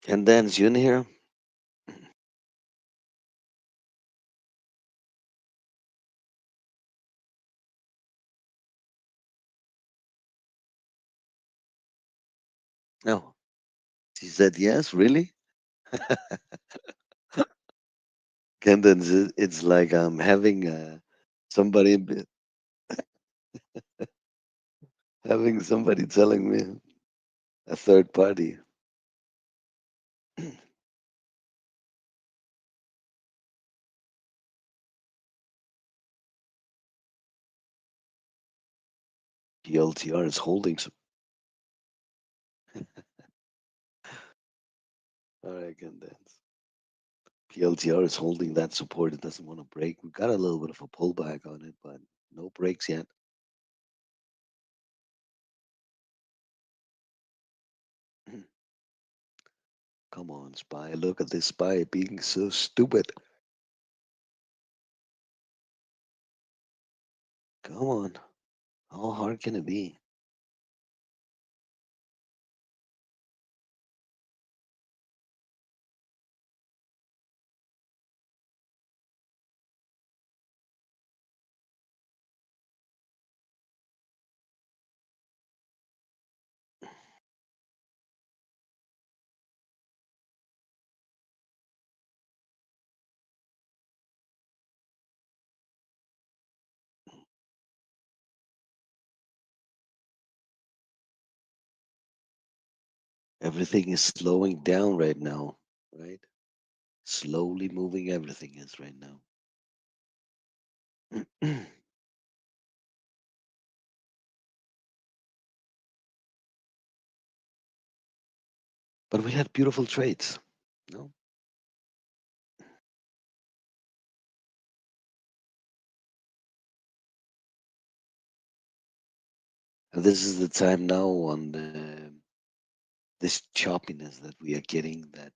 And Dan's you in here? No. She said yes, really? Kendon's it's like I'm having somebody having somebody telling me a third party. PLTR is holding. All right, Kendon's. PLTR is holding that support. It doesn't want to break. We got a little bit of a pullback on it, but no breaks yet. Come on, SPY. Look at this SPY being so stupid. Come on. How hard can it be? Everything is slowing down right now, right? Slowly moving everything is right now. But we had beautiful trades, no? And this is the time now on this choppiness that we are getting that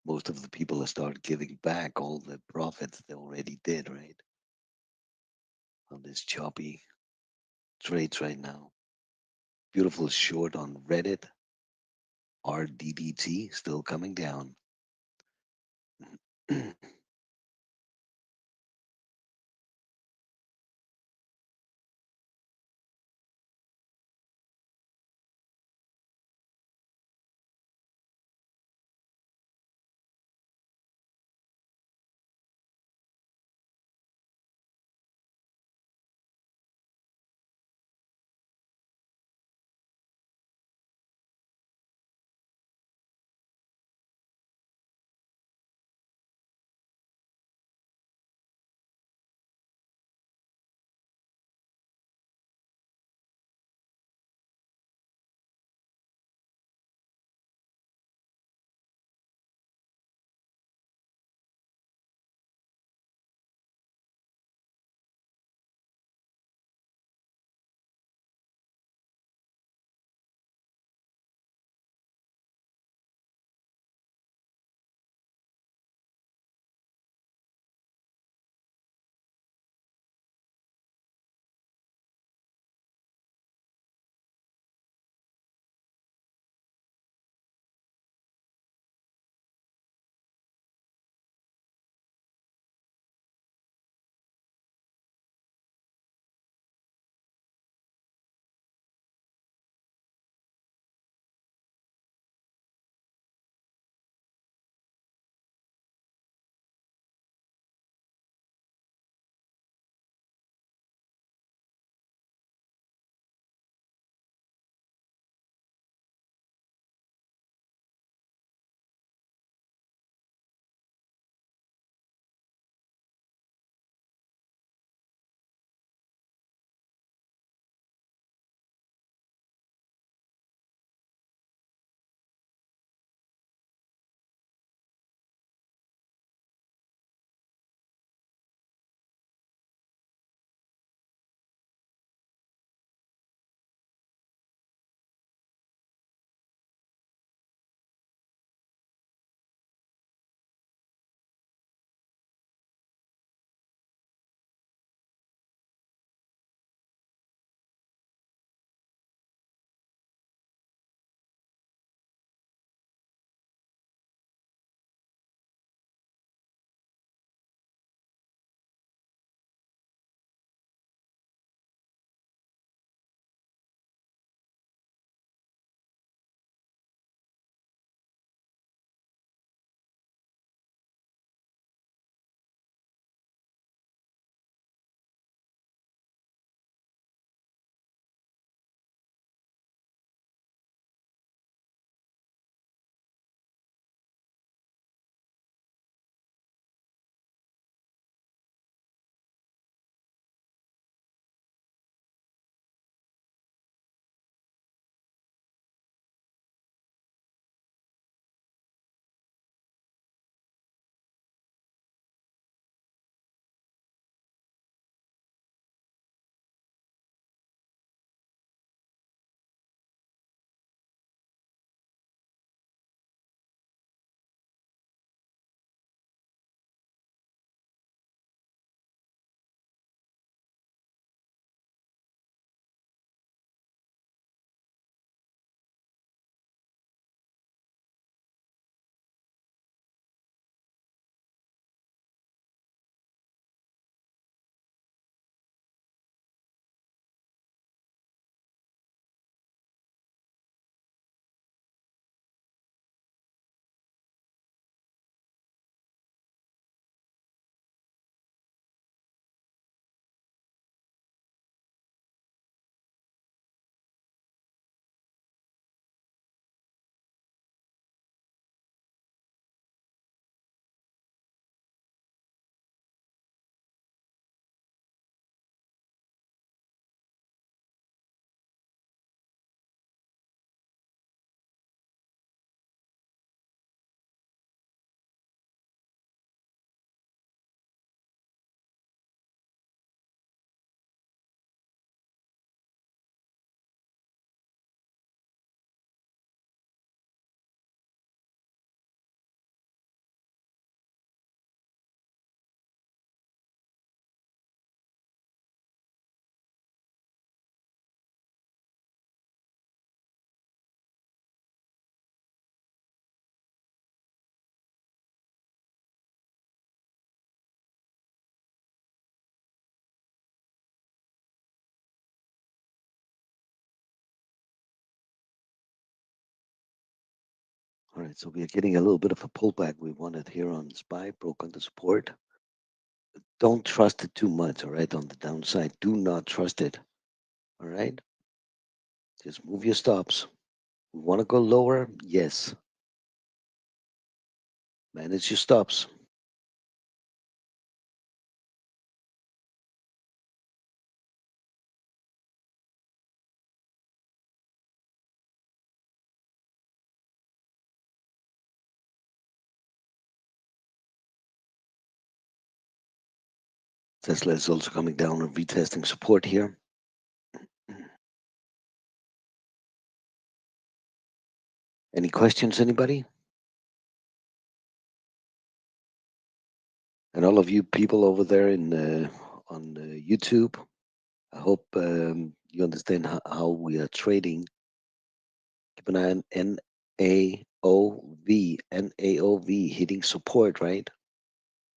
most of the people are start giving back all the profits they already did, right? On this choppy trades right now. Beautiful short on Reddit. RDDT still coming down. All right, so we are getting a little bit of a pullback. We wanted here on SPY, broke on the support. Don't trust it too much, all right, on the downside. Do not trust it, all right? Just move your stops. We want to go lower? Yes. Manage your stops. Tesla is also coming down and retesting support here. Any questions, anybody? And all of you people over there on YouTube, I hope you understand how we are trading. Keep an eye on NAOV, NAOV hitting support, right?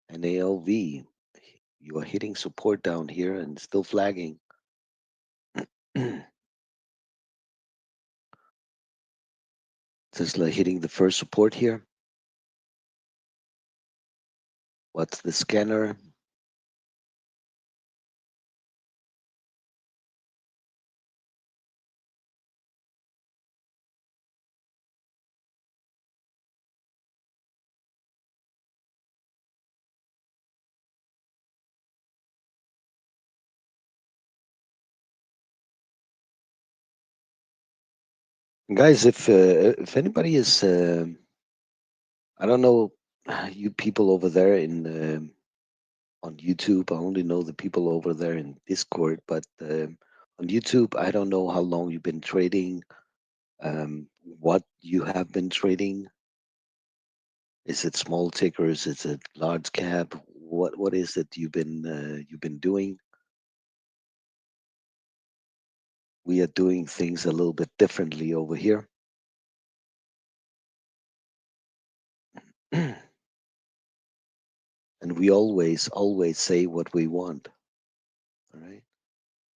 NAOV, you are hitting support down here and still flagging. Tesla hitting the first support here. What's the scanner? Guys, if anybody is, I don't know, you people over there in on YouTube. I only know the people over there in Discord, but on YouTube, I don't know how long you've been trading. What you have been trading? Is it small tickers? Is it large cap? What is it you've been doing? We are doing things a little bit differently over here. And we always say what we want. All right.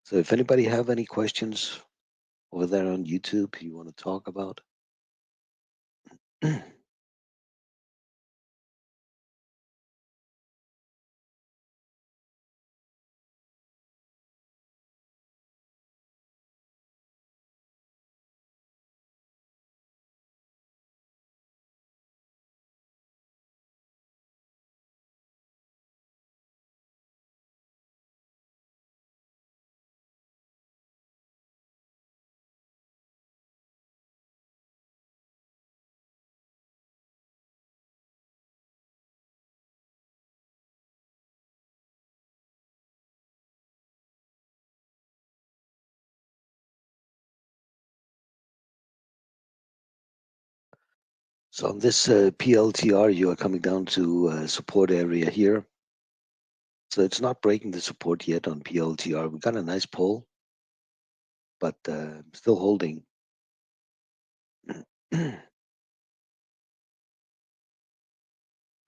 So if anybody have any questions over there on YouTube you want to talk about, so on this PLTR, you are coming down to support area here. So it's not breaking the support yet on PLTR. We got a nice pull, but still holding.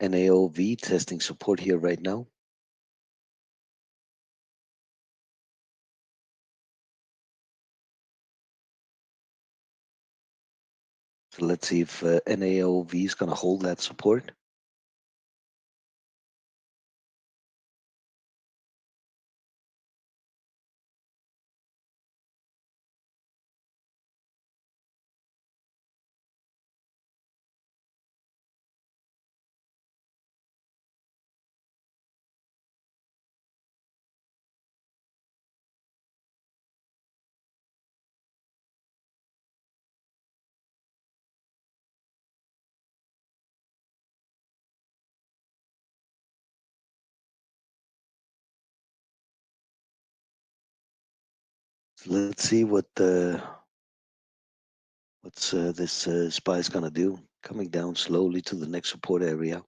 NAOV testing support here right now. So let's see if NAOV is going to hold that support. So let's see what's this SPY is going to do. Coming down slowly to the next support area.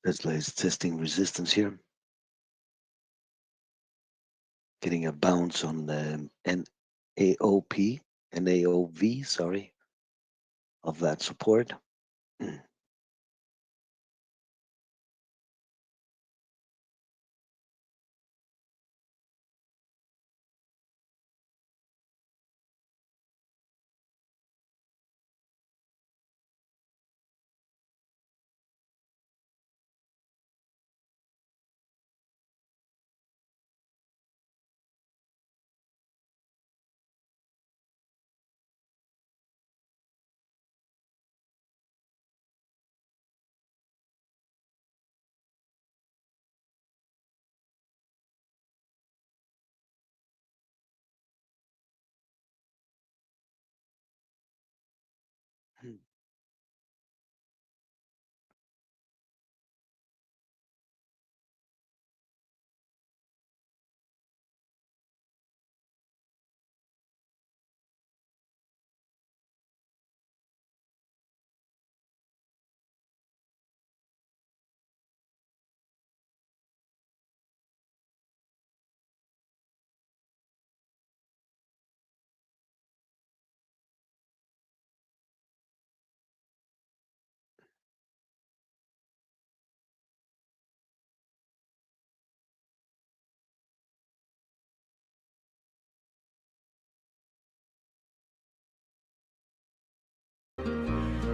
Tesla is testing resistance here. Getting a bounce on the NAOV, sorry, of that support.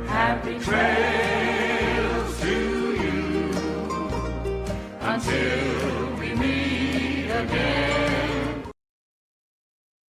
Happy trails to you until we meet again.